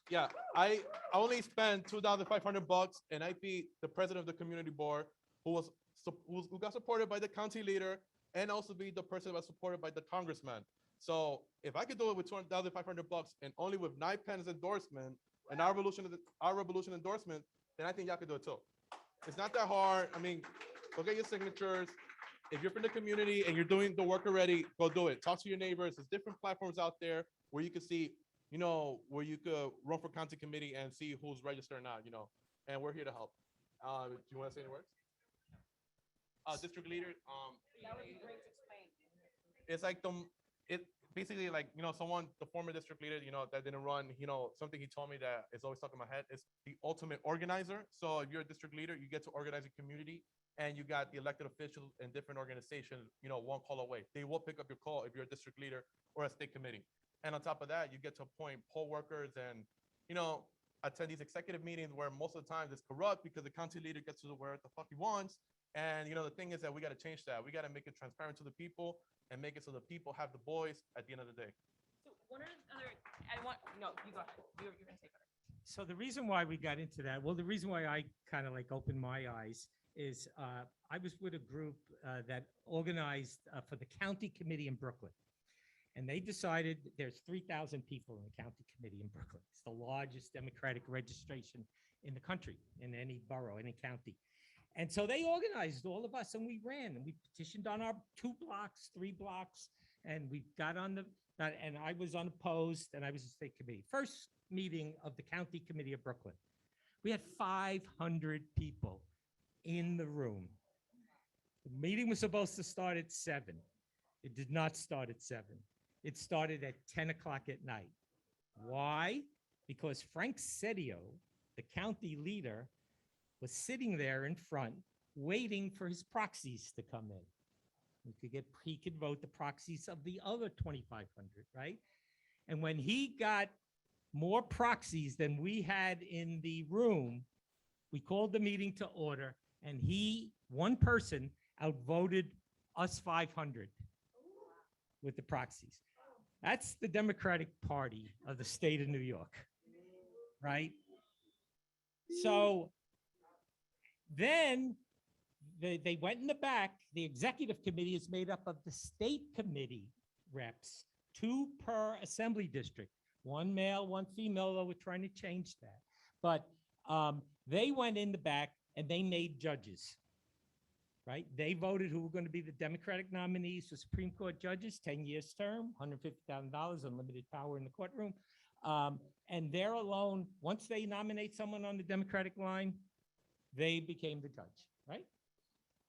Yeah, I only spent $2,500, and I beat the president of the community board, who got supported by the county leader, and also be the person that was supported by the congressman. So if I could do it with $2,500 and only with NYPAN's endorsement and our revolution endorsement, then I think y'all could do it too. It's not that hard. I mean, go get your signatures. If you're from the community and you're doing the work already, go do it. Talk to your neighbors. There's different platforms out there where you can see, where you could run for county committee and see who's registered or not, and we're here to help. Do you want to say any words? District leader,
That would be great to explain.
it's like basically like, the former district leader, that didn't run, something he told me that is always stuck in my head is the ultimate organizer. So if you're a district leader, you get to organize a community, and you got the elected officials in different organizations, one call away. They will pick up your call if you're a district leader or a state committee. And on top of that, you get to appoint poll workers and, attend these executive meetings where most of the time it's corrupt because the county leader gets to do whatever the fuck he wants. And, the thing is that we got to change that. We got to make it transparent to the people and make it so the people have the voice at the end of the day.
So one of the other, no, you go ahead. You're going to take it.
So the reason why we got into that, well, the reason why I kind of opened my eyes is I was with a group that organized for the county committee in Brooklyn. And they decided there's 3,000 people in the county committee in Brooklyn. It's the largest Democratic registration in the country, in any borough, any county. And so they organized all of us, and we ran, and we petitioned on our 2 blocks, 3 blocks, and we got on and I was unopposed, and I was a state committee. First meeting of the county committee of Brooklyn. We had 500 people in the room. The meeting was supposed to start at 7. It did not start at 7. It started at 10 o'clock at night. Why? Because Frank Sedio, the county leader, was sitting there in front waiting for his proxies to come in. He could vote the proxies of the other 2,500, right? And when he got more proxies than we had in the room, we called the meeting to order, and one person outvoted us 500 with the proxies. That's the Democratic Party of the state of New York, right? So then they went in the back. The executive committee is made up of the state committee reps, 2 per assembly district, 1 male, 1 female, though we're trying to change that. But they went in the back and they made judges, right? They voted who were going to be the Democratic nominees for Supreme Court judges, 10 years term, $150,000, unlimited power in the courtroom. And they're alone, once they nominate someone on the Democratic line, they became the judge, right?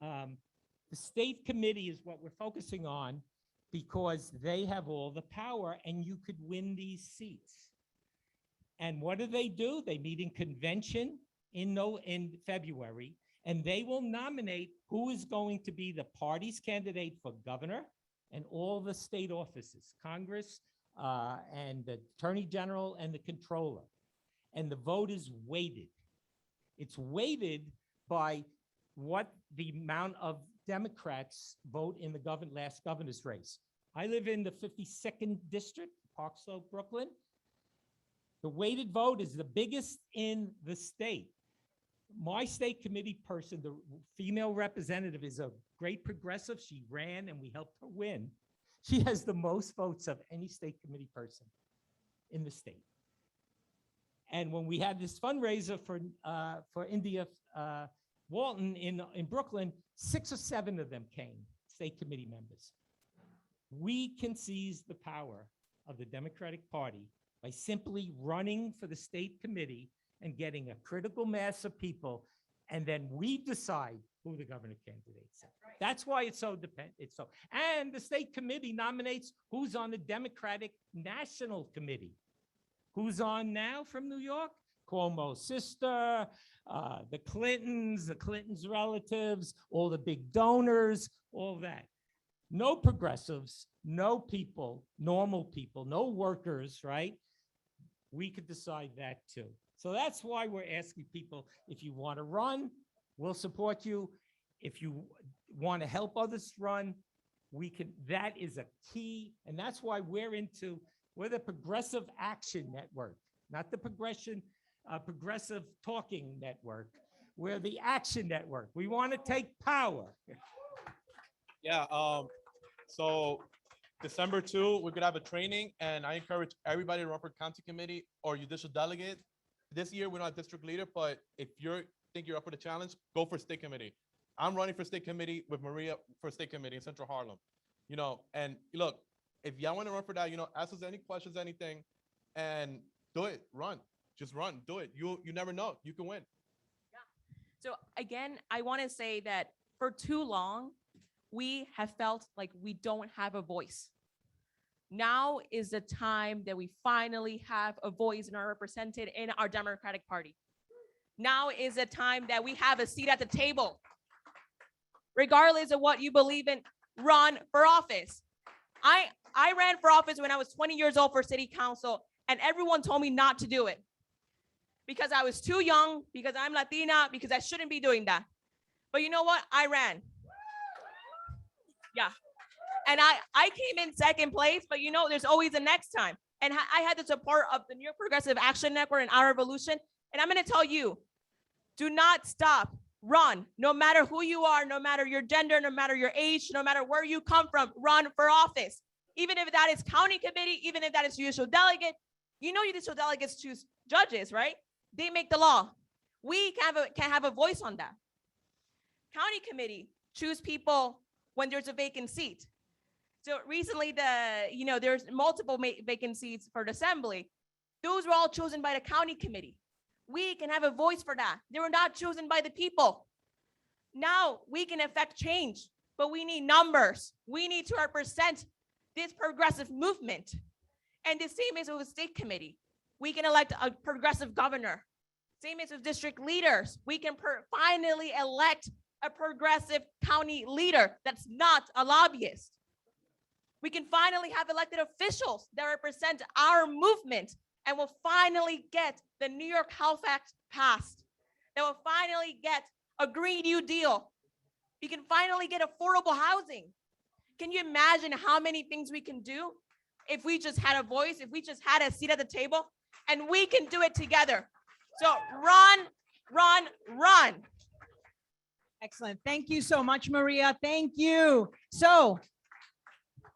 The state committee is what we're focusing on because they have all the power and you could win these seats. And what do? They meet in convention in February, And they will nominate who is going to be the party's candidate for governor and all the state offices, Congress, and the Attorney General and the Controller. And the vote is weighted. It's weighted by what the amount of Democrats vote in the last governor's race. I live in the 52nd district, Park Slope, Brooklyn. The weighted vote is the biggest in the state. My state committee person, the female representative, is a great progressive. She ran and we helped her win. She has the most votes of any state committee person in the state. And when we had this fundraiser for India Walton in Brooklyn, 6 or 7 of them came, state committee members. We can seize the power of the Democratic Party by simply running for the state committee and getting a critical mass of people, and then we decide who the governor candidates are. That's why it's so dependent. And the state committee nominates who's on the Democratic National Committee. Who's on now from New York? Cuomo's sister, the Clintons' relatives, all the big donors, all that. No progressives, no people, normal people, no workers, right? We could decide that too. So that's why we're asking people, if you want to run, we'll support you. If you want to help others run, we can. That is a key. And that's why we're the Progressive Action Network, not the progressive talking network. We're the Action Network. We want to take power.
Yeah. So December 2, we're gonna have a training, and I encourage everybody to run for county committee or judicial delegate. This year, we're not district leader, but if you think you're up for the challenge, go for state committee. I'm running for state committee with Maria for state committee in Central Harlem. And look, if y'all want to run for that, ask us any questions, anything, and do it. Run, just run, do it. You never know, you can win.
So again, I want to say that for too long, we have felt like we don't have a voice. Now is the time that we finally have a voice and are represented in our Democratic Party. Now is the time that we have a seat at the table. Regardless of what you believe in, run for office. I ran for office when I was 20 years old for city council, and everyone told me not to do it because I was too young, because I'm Latina, because I shouldn't be doing that. But you know what? I ran. Yeah. And I came in second place, but there's always a next time. And I had the support of the New York Progressive Action Network and Our Revolution. And I'm going to tell you, do not stop. Run. No matter who you are, no matter your gender, no matter your age, no matter where you come from, run for office. Even if that is county committee, even if that is judicial delegate. Judicial delegates choose judges, right? They make the law. We can have a voice on that. County committee choose people when there's a vacant seat. So recently, there's multiple vacant seats for the assembly. Those were all chosen by the county committee. We can have a voice for that. They were not chosen by the people. Now we can affect change, but we need numbers. We need to represent this progressive movement. And the same is with the state committee. We can elect a progressive governor. Same is with district leaders. We can finally elect a progressive county leader that's not a lobbyist. We can finally have elected officials that represent our movement, and will finally get the New York Health Act passed. That will finally get a Green New Deal. We can finally get affordable housing. Can you imagine how many things we can do if we just had a voice, if we just had a seat at the table? And we can do it together. So run, run, run.
Excellent. Thank you so much, Maria. Thank you. So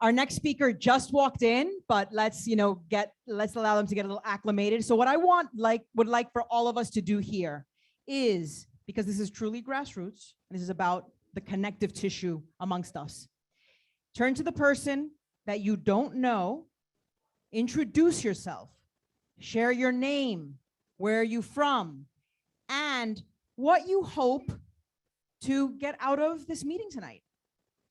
our next speaker just walked in, but let's allow them to get a little acclimated. So what I would like for all of us to do here is, because this is truly grassroots, and this is about the connective tissue amongst us. Turn to the person that you don't know, introduce yourself, share your name, where are you from, and what you hope to get out of this meeting tonight.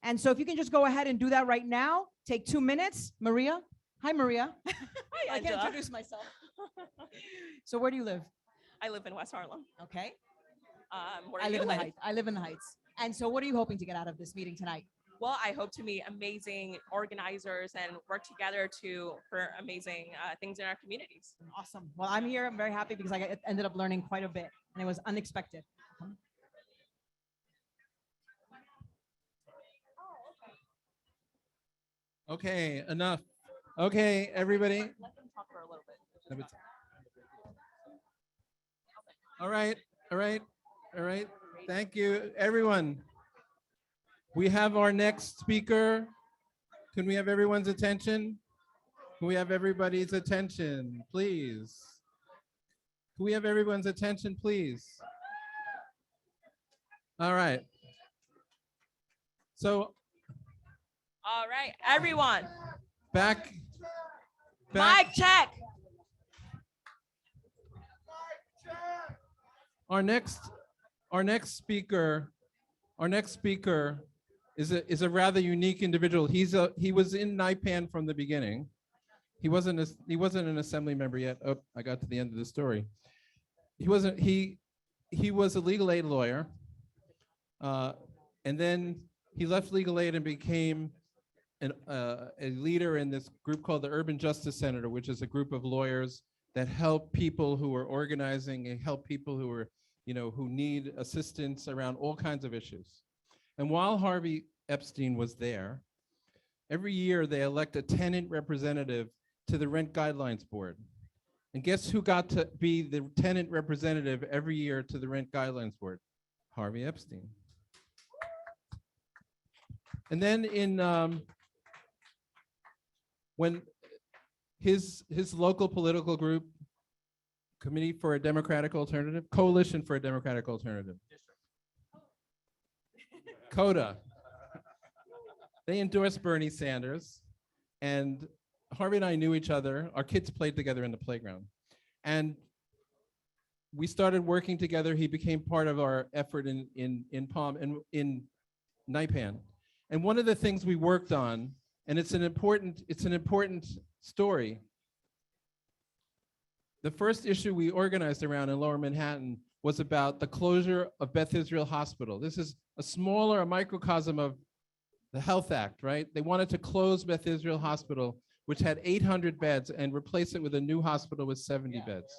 And so if you can just go ahead and do that right now, take 2 minutes. Maria. Hi, Maria.
Hi,
I can introduce myself. So where do you live?
I live in West Harlem.
Okay.
What
I
are
live
you
in the
with?
Heights. I live in the Heights. And so what are you hoping to get out of this meeting tonight?
Well, I hope to meet amazing organizers and work together for amazing things in our communities.
Awesome. Well, I'm here. I'm very happy because I ended up learning quite a bit and it was unexpected.
Okay, enough. Okay, everybody.
Let them talk for a little bit.
All right, all right, all right. Thank you, everyone. We have our next speaker. Can we have everyone's attention? Can we have everybody's attention, please? Can we have everyone's attention, please? All right. So
All right, everyone.
back.
Mic check.
Our next speaker is a rather unique individual. He was in NYPAN from the beginning. He wasn't an assembly member yet. Oh, I got to the end of the story. He was a legal aid lawyer, and then he left legal aid and became a leader in this group called the Urban Justice Center, which is a group of lawyers that help people who are organizing and help people who are, who need assistance around all kinds of issues. And while Harvey Epstein was there, every year they elect a tenant representative to the Rent Guidelines Board. And guess who got to be the tenant representative every year to the Rent Guidelines Board? Harvey Epstein. And then when his local political group, Committee for a Democratic Alternative, Coalition for a Democratic Alternative, CODA, they endorsed Bernie Sanders, and Harvey and I knew each other. Our kids played together in the playground. And we started working together. He became part of our effort in Palm and in NYPAN. And one of the things we worked on, and it's an important story. The first issue we organized around in Lower Manhattan was about the closure of Beth Israel Hospital. This is a microcosm of the Health Act, right? They wanted to close Beth Israel Hospital, which had 800 beds, and replace it with a new hospital with 70 beds.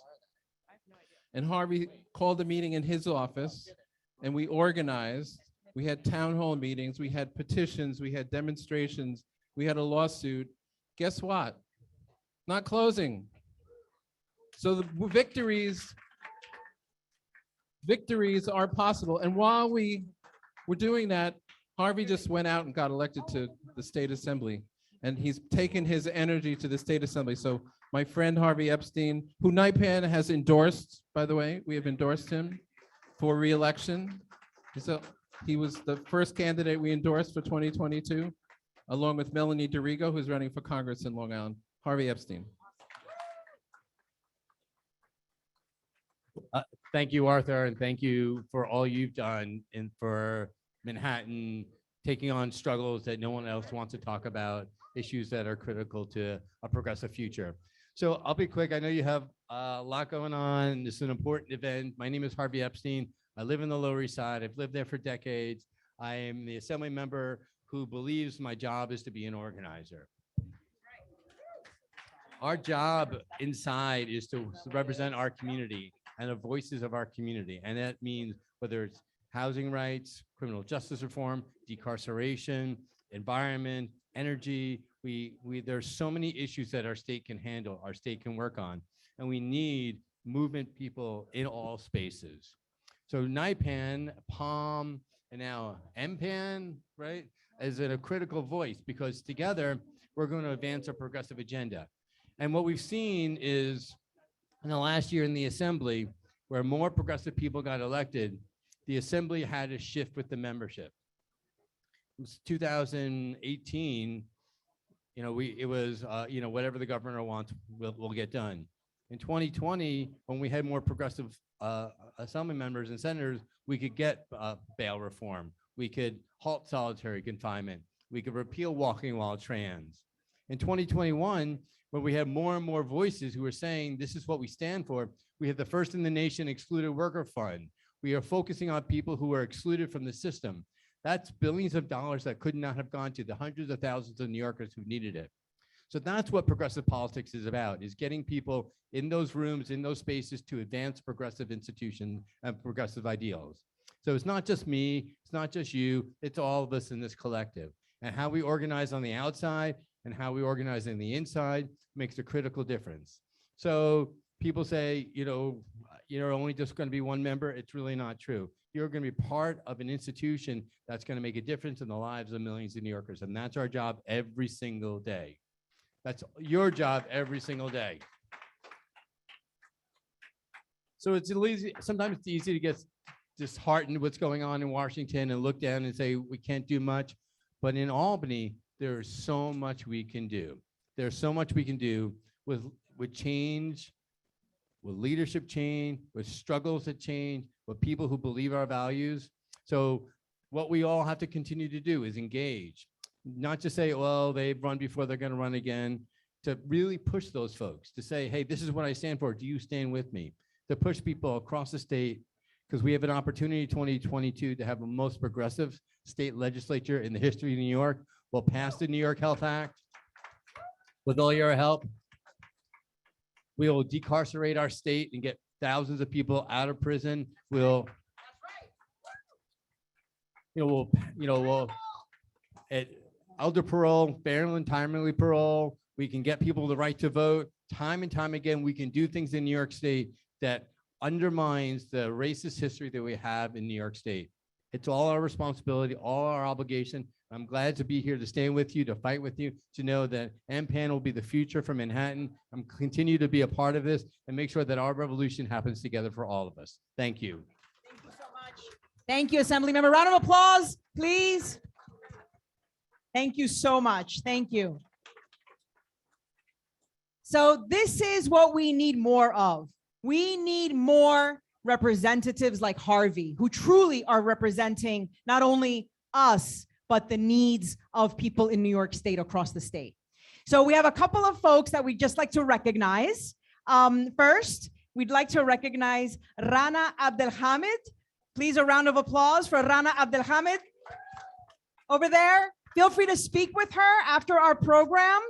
And Harvey called a meeting in his office, and we organized. We had town hall meetings, we had petitions, we had demonstrations, we had a lawsuit. Guess what? Not closing. So the victories are possible. And while we were doing that, Harvey just went out and got elected to the state assembly. And he's taken his energy to the state assembly. So my friend Harvey Epstein, who NYPAN has endorsed, by the way, we have endorsed him for re-election. So he was the first candidate we endorsed for 2022, along with Melanie DeRigo, who's running for Congress in Long Island. Harvey Epstein.
Thank you, Arthur, and thank you for all you've done and for Manhattan taking on struggles that no one else wants to talk about, issues that are critical to a progressive future. So I'll be quick. I know you have a lot going on. This is an important event. My name is Harvey Epstein. I live in the Lower East Side. I've lived there for decades. I am the assembly member who believes my job is to be an organizer. Our job inside is to represent our community and the voices of our community. And that means whether it's housing rights, criminal justice reform, decarceration, environment, energy. There's so many issues that our state can handle, our state can work on, and we need movement people in all spaces. So NYPAN, PALM, and now MPAN, right, is a critical voice because together we're going to advance a progressive agenda. And what we've seen is in the last year in the assembly, where more progressive people got elected, the assembly had to shift with the membership. It was 2018, it was whatever the governor wants, we'll get done. In 2020, when we had more progressive assembly members and senators, we could get bail reform. We could halt solitary confinement. We could repeal walking while trans. In 2021, when we had more and more voices who were saying, this is what we stand for, we had the first in the nation excluded worker fund. We are focusing on people who are excluded from the system. That's billions of dollars that could not have gone to the hundreds of thousands of New Yorkers who needed it. So that's what progressive politics is about, is getting people in those rooms, in those spaces to advance progressive institutions and progressive ideals. So it's not just me, it's not just you, it's all of us in this collective. And how we organize on the outside and how we organize on the inside makes a critical difference. So people say, you're only just going to be one member. It's really not true. You're going to be part of an institution that's going to make a difference in the lives of millions of New Yorkers. And that's our job every single day. That's your job every single day. So sometimes it's easy to get disheartened what's going on in Washington and look down and say, we can't do much. But in Albany, there's so much we can do. There's so much we can do with change, with leadership change, with struggles that change, with people who believe our values. So what we all have to continue to do is engage, not just say, well, they've run before, they're gonna run again, to really push those folks, to say, hey, this is what I stand for, do you stand with me? To push people across the state, because we have an opportunity 2022 to have the most progressive state legislature in the history of New York. We'll pass the New York Health Act with all your help. We will decarcerate our state and get thousands of people out of prison. We'll at elder parole, bail and timely parole. We can get people the right to vote. Time and time again, we can do things in New York State that undermines the racist history that we have in New York State. It's all our responsibility, all our obligation. I'm glad to be here to stand with you, to fight with you, to know that MPAN will be the future for Manhattan. I'm continue to be a part of this and make sure that our revolution happens together for all of us. Thank you.
Thank you so much. Thank you, Assemblymember. Round of applause, please. Thank you so much. Thank you. So this is what we need more of. We need more representatives like Harvey, who truly are representing not only us, but the needs of people in New York State, across the state. So we have a couple of folks that we'd just like to recognize. First, we'd like to recognize Rana Abdelhamid. Please, a round of applause for Rana Abdelhamid. Over there, feel free to speak with her after our program.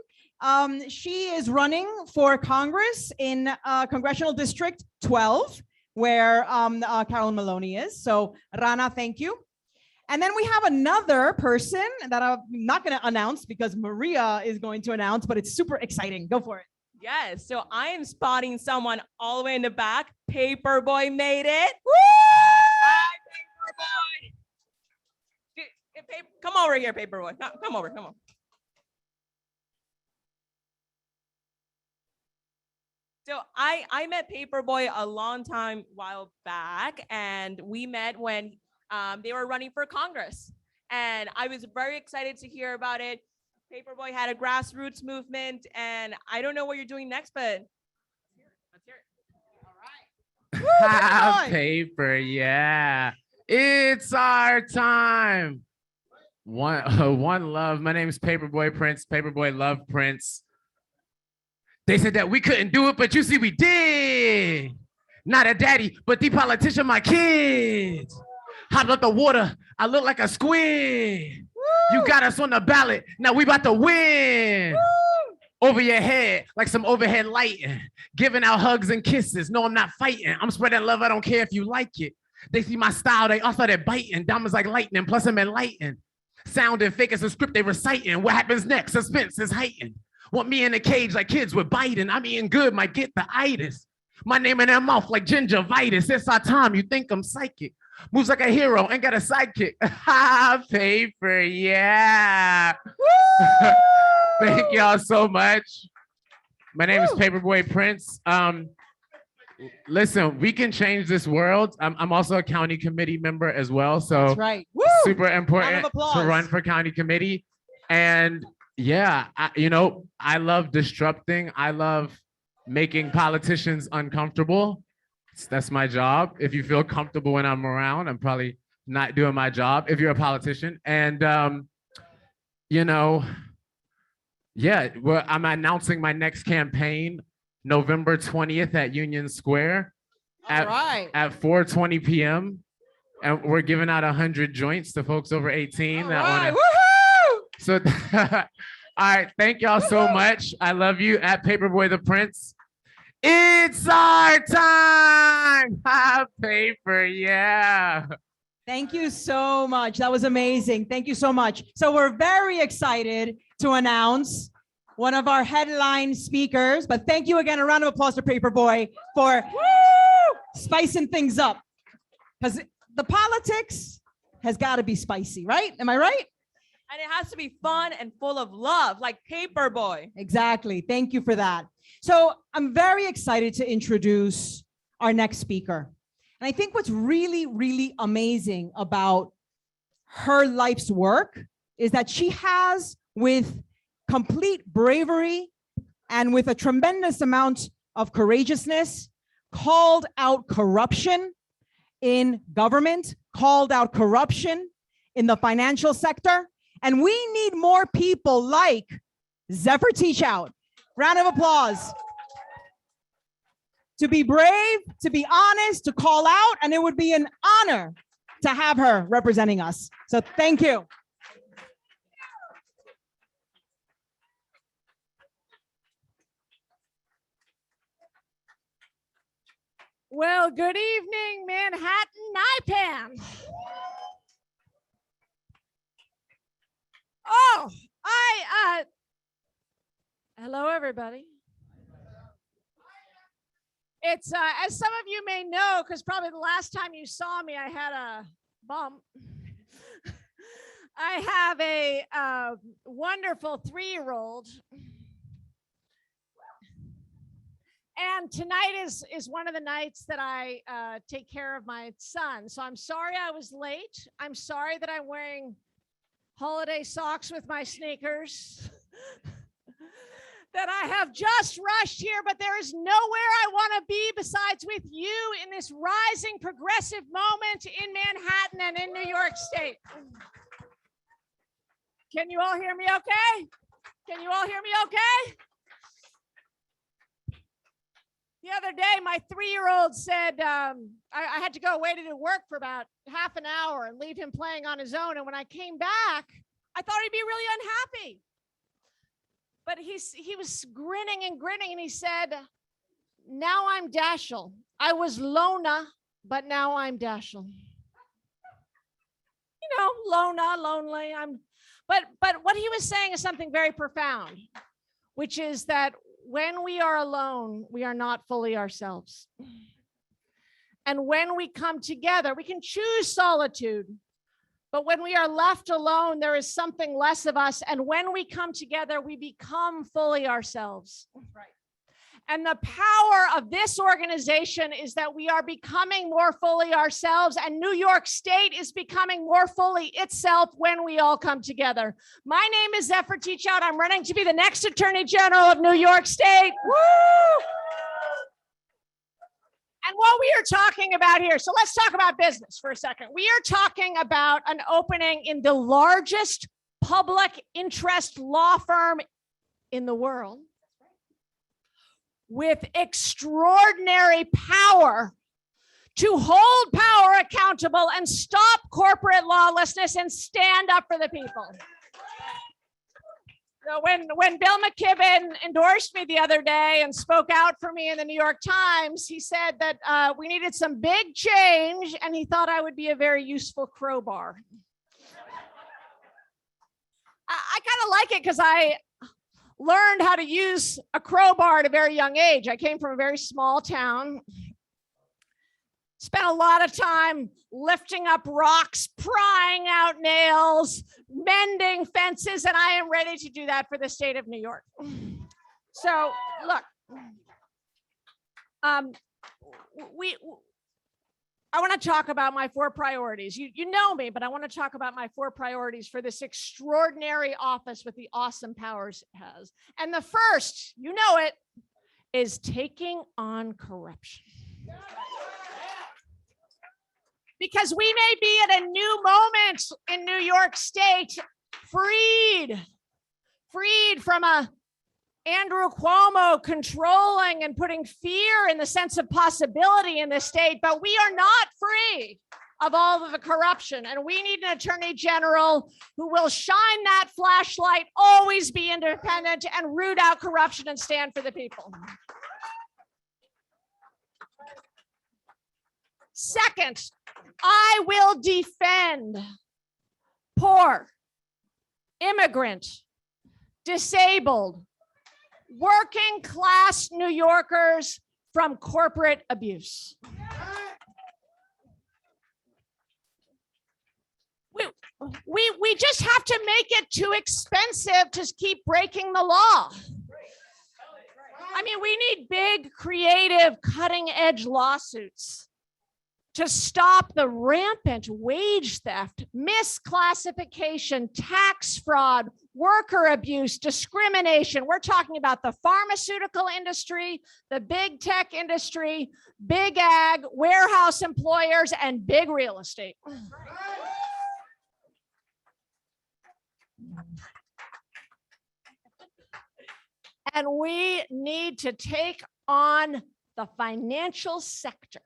She is running for Congress in Congressional District 12, where Carolyn Maloney is. So Rana, thank you. And then we have another person that I'm not going to announce because Maria is going to announce, but it's super exciting. Go for it.
Yes, so I am spotting someone all the way in the back. Paperboy made it. Woo! Hi, Paperboy. Come over here, Paperboy. Come over, come on. So I met Paperboy a long time while back, and we met when they were running for Congress. And I was very excited to hear about it. Paperboy had a grassroots movement, and I don't know what you're doing next, but let's hear it. All right.
Paper, yeah. It's our time. One love. My name is Paperboy Prince. Paperboy Love Prince. They said that we couldn't do it, but you see we did. Not a daddy, but the politician, my kids. Hopped up the water, I look like a squid. Woo! You got us on the ballot, now we about to win. Woo! Over your head, like some overhead lighting. Giving out hugs and kisses, no I'm not fighting. I'm spreading love, I don't care if you like it. They see my style, they all started biting. Diamonds like lightning, plus I'm enlightened. Sounding fake as a script they reciting. What happens next, suspense is heightened. Want me in a cage like kids with Biden. I'm eating good, might get the itis. My name in their mouth like gingivitis. It's our time, you think I'm psychic. Moves like a hero, ain't got a sidekick. Ha, Paper, yeah. Thank y'all so much. My name is Paperboy Prince. Listen, we can change this world. I'm also a county committee member as well. So
that's right.
Super important to run for county committee. And yeah, I love disrupting. I love making politicians uncomfortable. That's my job. If you feel comfortable when I'm around, I'm probably not doing my job if you're a politician. And, yeah, I'm announcing my next campaign November 20th at Union Square at 4:20 p.m. And we're giving out 100 joints to folks over 18 that
All right,
want to. So, all right, thank y'all so much. I love you at Paperboy the Prince. It's our time. Paper, yeah.
Thank you so much. That was amazing. Thank you so much. So we're very excited to announce one of our headline speakers, but thank you again. A round of applause to Paperboy for spicing things up. Because the politics has got to be spicy, right? Am I right?
And it has to be fun and full of love, like Paperboy.
Exactly. Thank you for that. So I'm very excited to introduce our next speaker. And I think what's really, really amazing about her life's work is that she has, with complete bravery and with a tremendous amount of courageousness, called out corruption in government, called out corruption in the financial sector. And we need more people like Zephyr Teachout. Round of applause. To be brave, to be honest, to call out, and it would be an honor to have her representing us. So thank you.
Well, good evening, Manhattan NYPAN. Oh, hello, everybody. It's, as some of you may know, because probably the last time you saw me, I had a bump. I have a wonderful 3-year-old. And tonight is one of the nights that I take care of my son. So I'm sorry I was late. I'm sorry that I'm wearing holiday socks with my sneakers. That I have just rushed here, but there is nowhere I want to be besides with you in this rising progressive moment in Manhattan and in New York State. Can you all hear me okay? Can you all hear me okay? The other day, my 3-year-old said I had to go away to do work for about half an hour and leave him playing on his own. And when I came back, I thought he'd be really unhappy. But he was grinning and grinning, and he said, "Now I'm Dashiell. I was Lona, but now I'm Dashiell." You know, Lona, lonely. But what he was saying is something very profound, which is that when we are alone, we are not fully ourselves. And when we come together, we can choose solitude. But when we are left alone, there is something less of us. And when we come together, we become fully ourselves. Right. And the power of this organization is that we are becoming more fully ourselves, and New York State is becoming more fully itself when we all come together. My name is Zephyr Teachout. I'm running to be the next Attorney General of New York State. Woo! And what we are talking about here, so let's talk about business for a second. We are talking about an opening in the largest public interest law firm in the world with extraordinary power to hold power accountable and stop corporate lawlessness and stand up for the people. So when Bill McKibben endorsed me the other day and spoke out for me in the New York Times, he said that we needed some big change, and he thought I would be a very useful crowbar. I kind of like it because I learned how to use a crowbar at a very young age. I came from a very small town, spent a lot of time lifting up rocks, prying out nails, mending fences, and I am ready to do that for the state of New York. So look, I want to talk about my 4 priorities. You know me, but I want to talk about my 4 priorities for this extraordinary office with the awesome powers it has. And the first, you know it, is taking on corruption. Because we may be at a new moment in New York State, freed from Andrew Cuomo controlling and putting fear in the sense of possibility in the state, but we are not free of all of the corruption. And we need an attorney general who will shine that flashlight, always be independent, and root out corruption and stand for the people. Second, I will defend poor, immigrant, disabled, working class New Yorkers from corporate abuse. We just have to make it too expensive to keep breaking the law. I mean, we need big, creative, cutting edge lawsuits to stop the rampant wage theft, misclassification, tax fraud, worker abuse, discrimination. We're talking about the pharmaceutical industry, the big tech industry, big ag, warehouse employers, and big real estate. And we need to take on the financial sector.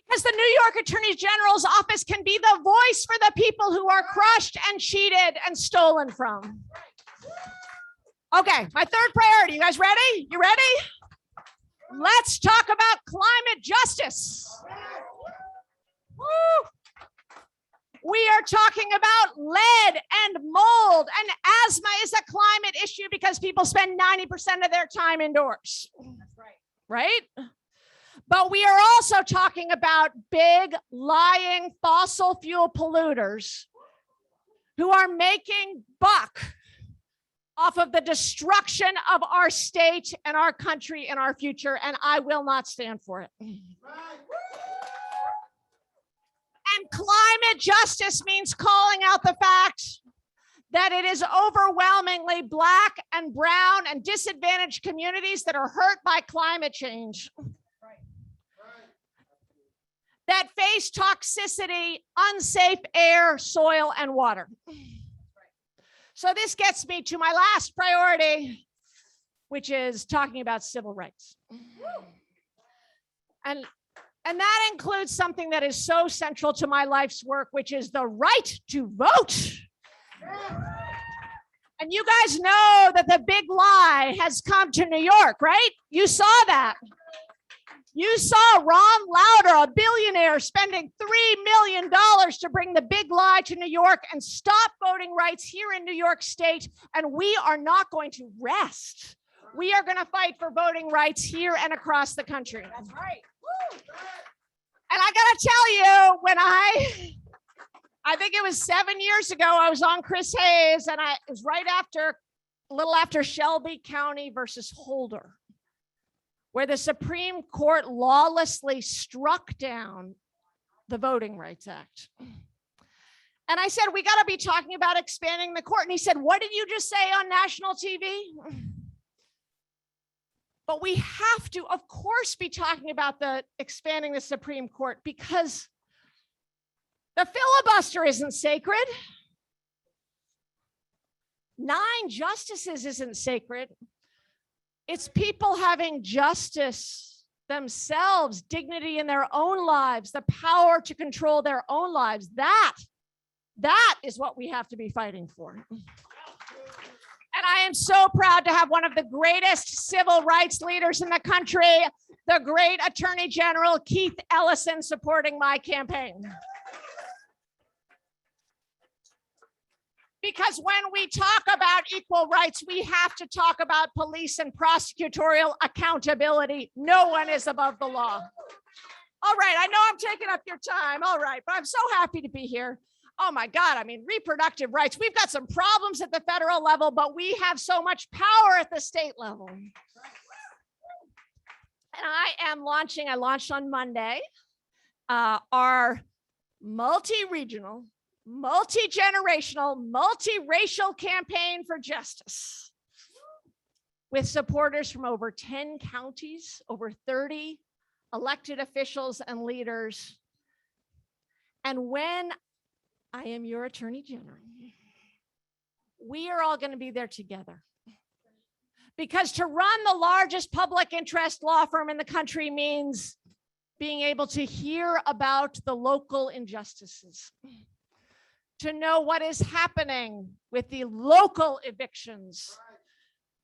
Because the New York Attorney General's office can be the voice for the people who are crushed and cheated and stolen from. Okay, my third priority. You guys ready? You ready? Let's talk about climate justice. Woo! We are talking about lead and mold, and asthma is a climate issue because people spend 90% of their time indoors. That's right. Right? But we are also talking about big, lying fossil fuel polluters who are making buck off of the destruction of our state and our country and our future, and I will not stand for it. And climate justice means calling out the fact that it is overwhelmingly Black and brown and disadvantaged communities that are hurt by climate change, that face toxicity, unsafe air, soil, and water. So this gets me to my last priority, which is talking about civil rights. And that includes something that is so central to my life's work, which is the right to vote. And you guys know that the big lie has come to New York, right? You saw that. You saw Ron Lauder, a billionaire, spending $3 million to bring the big lie to New York and stop voting rights here in New York State. And we are not going to rest. We are going to fight for voting rights here and across the country. That's right. Woo. And I got to tell you, when I think it was 7 years ago, I was on Chris Hayes, and it was a little after Shelby County versus Holder, where the Supreme Court lawlessly struck down the Voting Rights Act. And I said, we got to be talking about expanding the court. And he said, what did you just say on national TV? But we have to, of course, be talking about expanding the Supreme Court, because the filibuster isn't sacred. 9 justices isn't sacred. It's people having justice themselves, dignity in their own lives, the power to control their own lives. That is what we have to be fighting for. And I am so proud to have one of the greatest civil rights leaders in the country, the great Attorney General Keith Ellison, supporting my campaign. Because when we talk about equal rights, we have to talk about police and prosecutorial accountability. No one is above the law. All right, I know I'm taking up your time. All right, but I'm so happy to be here. Oh my God, I mean, reproductive rights. We've got some problems at the federal level, but we have so much power at the state level. And I launched on Monday, our multi-regional, multi-generational, multi-racial campaign for justice, with supporters from over 10 counties, over 30 elected officials and leaders. And when I am your Attorney General, we are all going to be there together, Because to run the largest public interest law firm in the country means being able to hear about the local injustices, to know what is happening with the local evictions,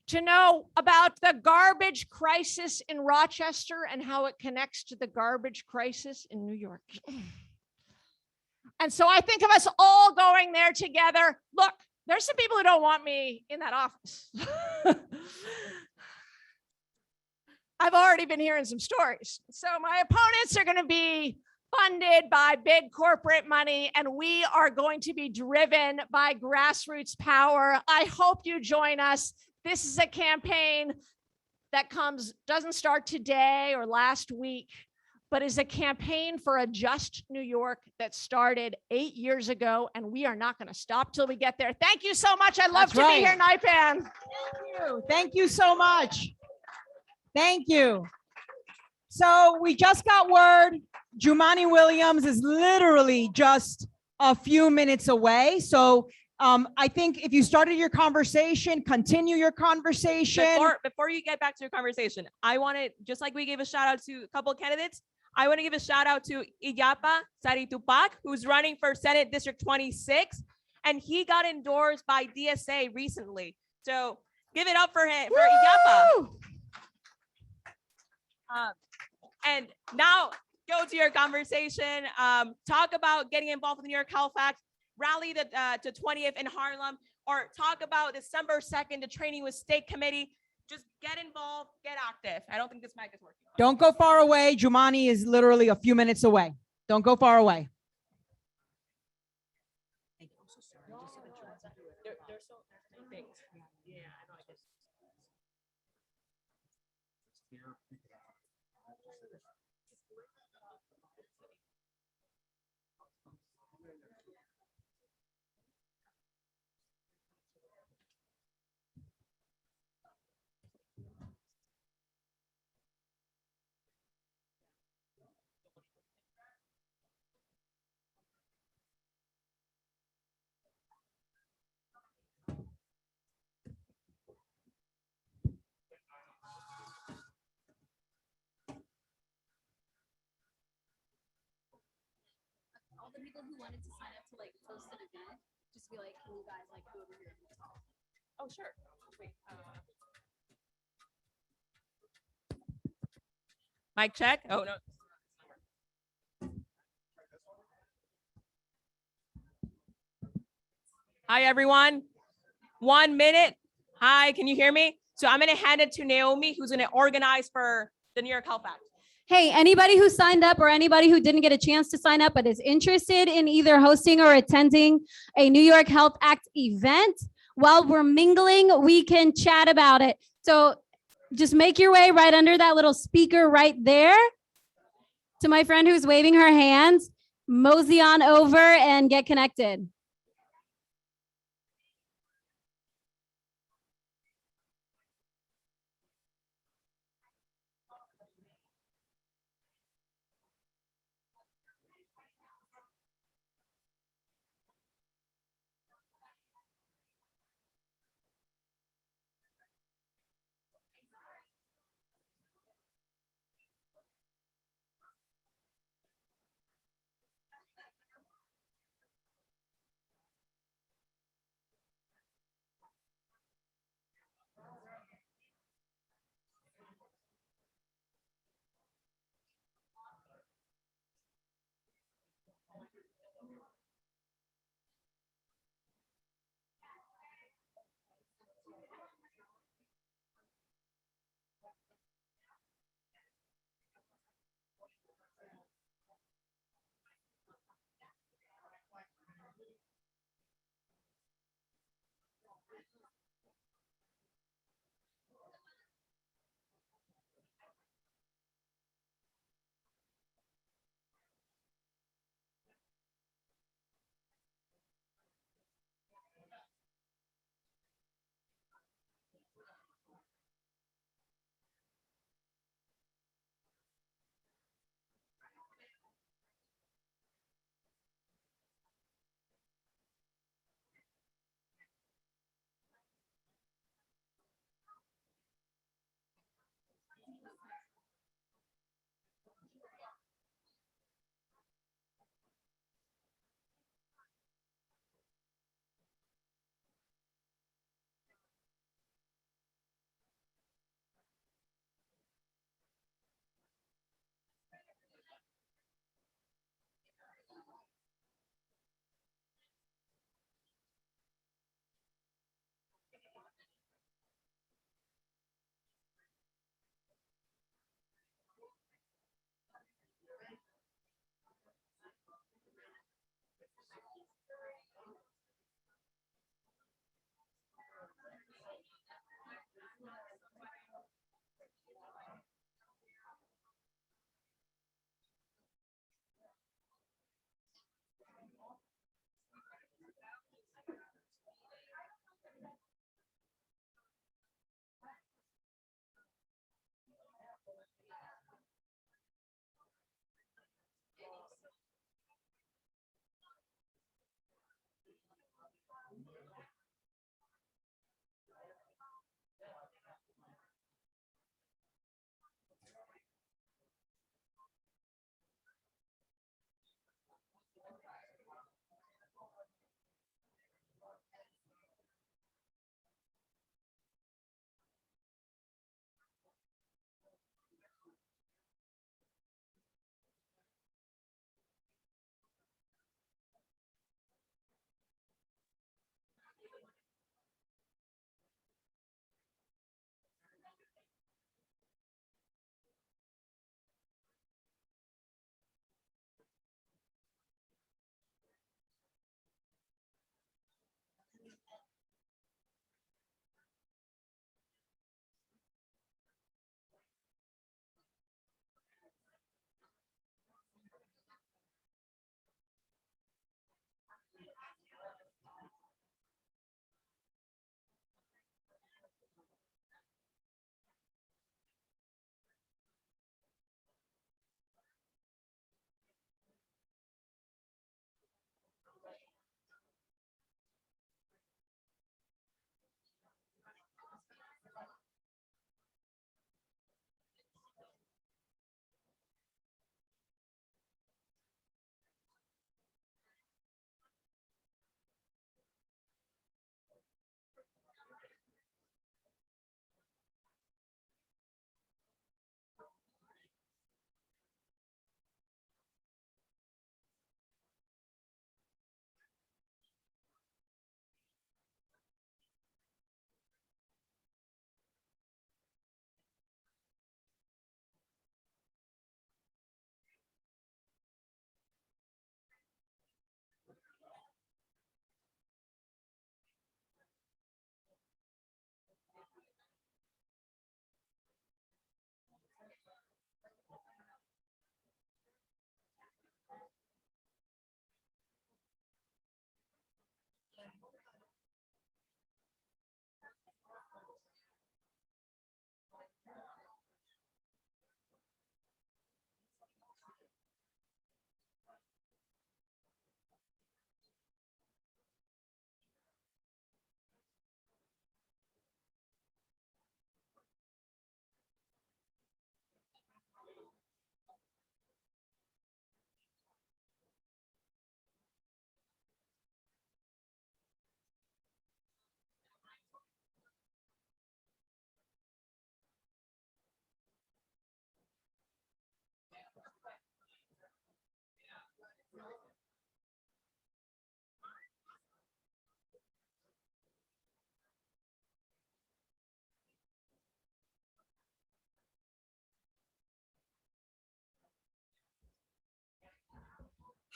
to know about the garbage crisis in Rochester and how it connects to the garbage crisis in New York. And so I think of us all going there together. Look, there's some people who don't want me in that office. I've already been hearing some stories. So my opponents are going to be funded by big corporate money, and we are going to be driven by grassroots power. I hope you join us. This is a campaign that doesn't start today or last week, but is a campaign for a just New York that started 8 years ago, and we are not going to stop till we get there. Thank you so much. I love to be here, NYPAN.
Thank you so much. Thank you. So we just got word, Jumaane Williams is literally just a few minutes away. So I think if you started your conversation, continue your conversation.
Before you get back to your conversation, I want to, just like we gave a shout out to a couple of candidates, I want to give a shout out to Iyapa Saritupac, who's running for Senate District 26, and he got endorsed by DSA recently. So give it up for him, for Iyapa. And now go to your conversation. Talk about getting involved with the New York Health Act, rally to 20th in Harlem, or talk about December 2nd, the training with state committee. Just get involved, get active. I don't think this mic is working.
Don't go far away. Jumaane is literally a few minutes away. Don't go far away.
All the people who wanted to sign up to like host an event, just be like, can you guys like go over here and talk?
Oh, sure. Wait, mic check. Oh, no. Hi, everyone. 1 minute. Hi, can you hear me? So I'm going to hand it to Naomi, who's going to organize for the New York Health Act.
Hey, anybody who signed up or anybody who didn't get a chance to sign up but is interested in either hosting or attending a New York Health Act event, while we're mingling, we can chat about it. So just make your way right under that little speaker right there. To my friend who's waving her hands, mosey on over and get connected.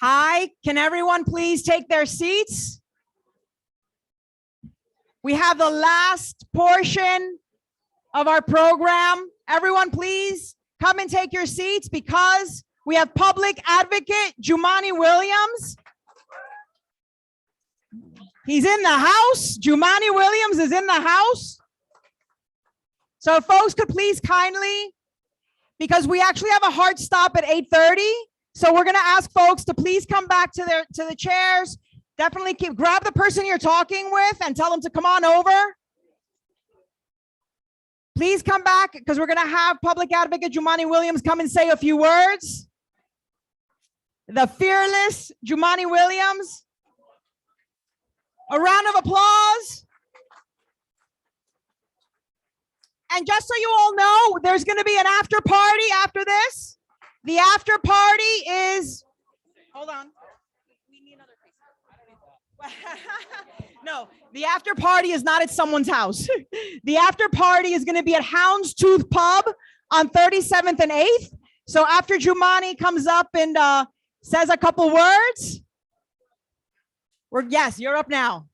Hi, can everyone please take their seats? We have the last portion of our program. Everyone, please come and take your seats because we have public advocate Jumaane Williams. He's in the house. Jumaane Williams is in the house. So if folks could please kindly, because we actually have a hard stop at 8:30. So we're gonna ask folks to please come back to the chairs. Definitely grab the person you're talking with and tell them to come on over. Please come back because we're gonna have public advocate Jumaane Williams come and say a few words. The fearless Jumaane Williams. A round of applause. And just so you all know, there's going to be an after party after this. The after party is, hold on. We need another face. No, the after party is not at someone's house. The after party is going to be at Houndstooth Pub on 37th and 8th. So after Jumaane comes up and says a couple words, yes, you're up now.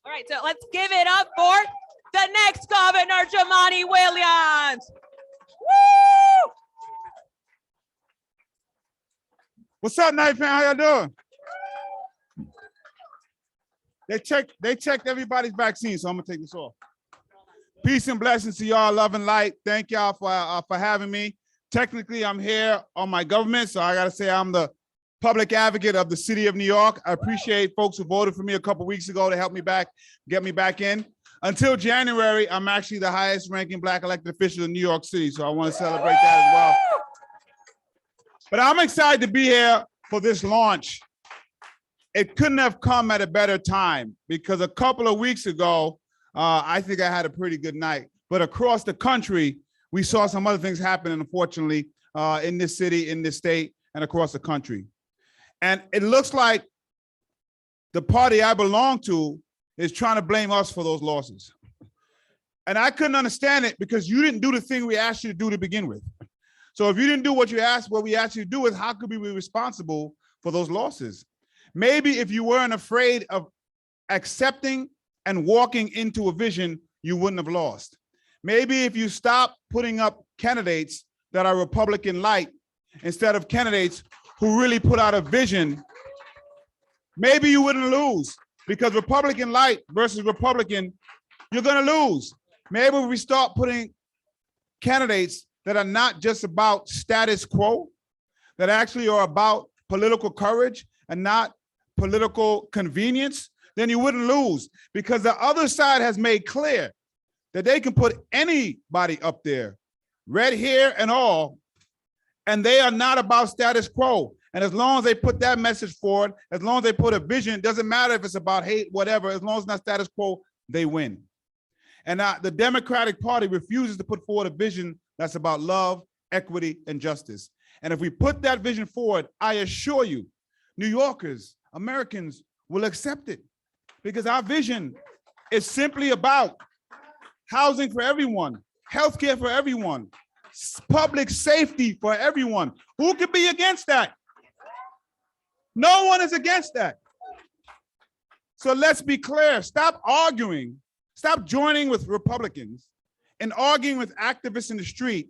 All right, so let's give it up for the next governor, Jumaane Williams. Woo!
What's up, NYPAN? How y'all doing? They checked everybody's vaccine, so I'm gonna take this off. Peace and blessings to y'all, love and light. Thank y'all for having me. Technically, I'm here on my government, so I gotta say I'm the public advocate of the city of New York. I appreciate folks who voted for me a couple weeks ago to help me get me back in. Until January, I'm actually the highest ranking Black elected official in New York City, so I want to celebrate that as well. But I'm excited to be here for this launch. It couldn't have come at a better time because a couple of weeks ago, I think I had a pretty good night. But across the country, we saw some other things happen, unfortunately, in this city, in this state, and across the country. And it looks like the party I belong to is trying to blame us for those losses. And I couldn't understand it because you didn't do the thing we asked you to do to begin with. So if you didn't do what we asked you to do, is how could we be responsible for those losses? Maybe if you weren't afraid of accepting and walking into a vision, you wouldn't have lost. Maybe if you stopped putting up candidates that are Republican light instead of candidates who really put out a vision, maybe you wouldn't lose, because Republican light versus Republican, you're gonna lose. Maybe we start putting candidates that are not just about status quo, that actually are about political courage and not political convenience, then you wouldn't lose, because the other side has made clear that they can put anybody up there, red hair and all, and they are not about status quo. And as long as they put that message forward, as long as they put a vision, it doesn't matter if it's about hate, whatever, as long as it's not status quo, they win. And the Democratic Party refuses to put forward a vision that's about love, equity, and justice. And if we put that vision forward, I assure you, New Yorkers, Americans will accept it, because our vision is simply about housing for everyone, healthcare for everyone, public safety for everyone. Who could be against that? No one is against that. So let's be clear. Stop arguing. Stop joining with Republicans and arguing with activists in the street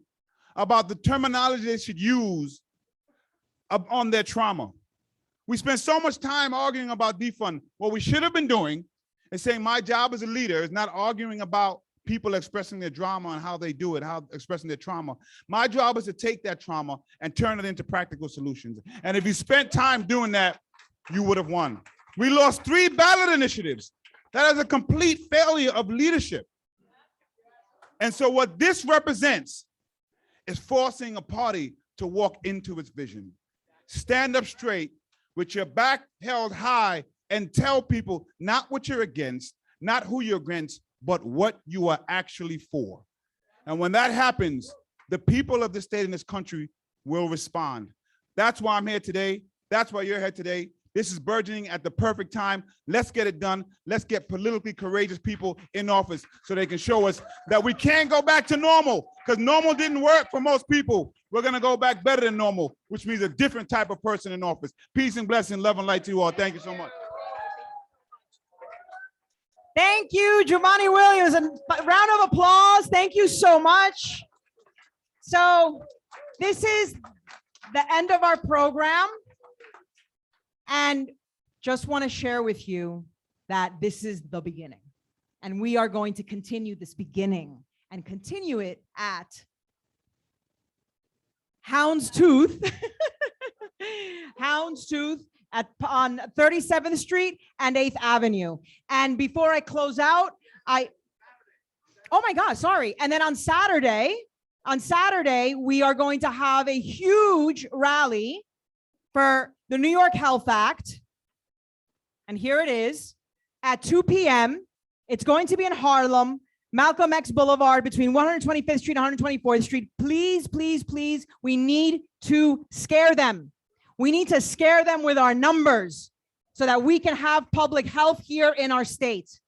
about the terminology they should use on their trauma. We spend so much time arguing about defund. What we should have been doing is saying my job as a leader is not arguing about people expressing their drama and how they do it, how expressing their trauma. My job is to take that trauma and turn it into practical solutions. And if you spent time doing that, you would have won. We lost 3 ballot initiatives. That is a complete failure of leadership. And so what this represents is forcing a party to walk into its vision. Stand up straight with your back held high and tell people not what you're against, not who you're against, but what you are actually for. And when that happens, the people of this state and this country will respond. That's why I'm here today. That's why you're here today, This is burgeoning at the perfect time. Let's get it done. Let's get politically courageous people in office so they can show us that we can go back to normal, because normal didn't work for most people. We're going to go back better than normal, which means a different type of person in office. Peace and blessing, love and light to you all. Thank you so much.
Thank you, Jumaane Williams. A round of applause. Thank you so much. So this is the end of our program. And just want to share with you that this is the beginning. And we are going to continue this beginning and continue it at Houndstooth. Houndstooth on 37th Street and 8th Avenue. And before I close out, oh my God, sorry. And then on Saturday, we are going to have a huge rally for the New York Health Act. And here it is at 2 p.m. It's going to be in Harlem, Malcolm X Boulevard between 125th Street and 124th Street. Please, please, please, we need to scare them. We need to scare them with our numbers so that we can have public health here in our state.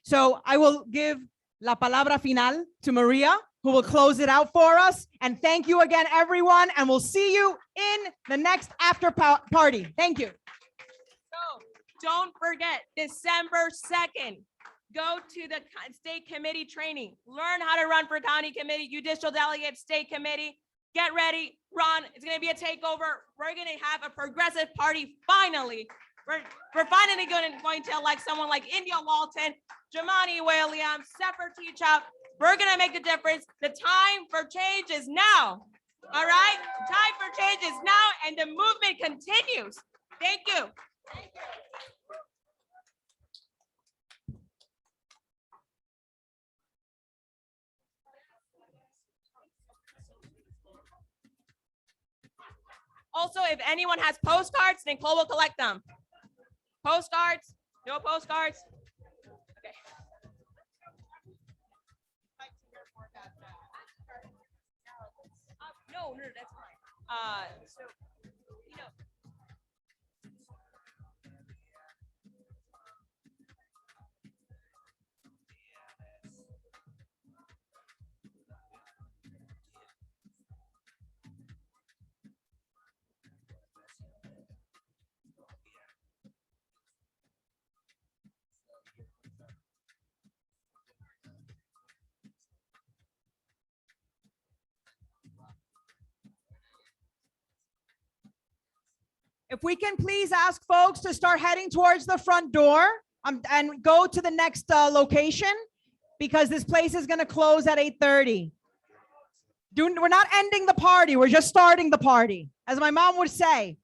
So I will give la palabra final to Maria, who will close it out for us. And thank you again, everyone. And we'll see you in the next after party. Thank you.
So don't forget, December 2nd, go to the state committee training. Learn how to run for county committee, judicial delegate, state committee. Get ready, run. It's going to be a takeover. We're going to have a progressive party finally. We're finally going to elect someone like India Walton, Jumaane Williams, Zephyr Teachout. We're going to make the difference. The time for change is now. All right? Time for change is now, and the movement continues. Thank you. Thank you. Also, if anyone has postcards, Nicole will collect them. Postcards? No postcards? Okay. No, that's fine. So, you know.
If we can please ask folks to start heading towards the front door and go to the next location, because this place is going to close at 8:30. We're not ending the party. We're just starting the party. As my mom would say,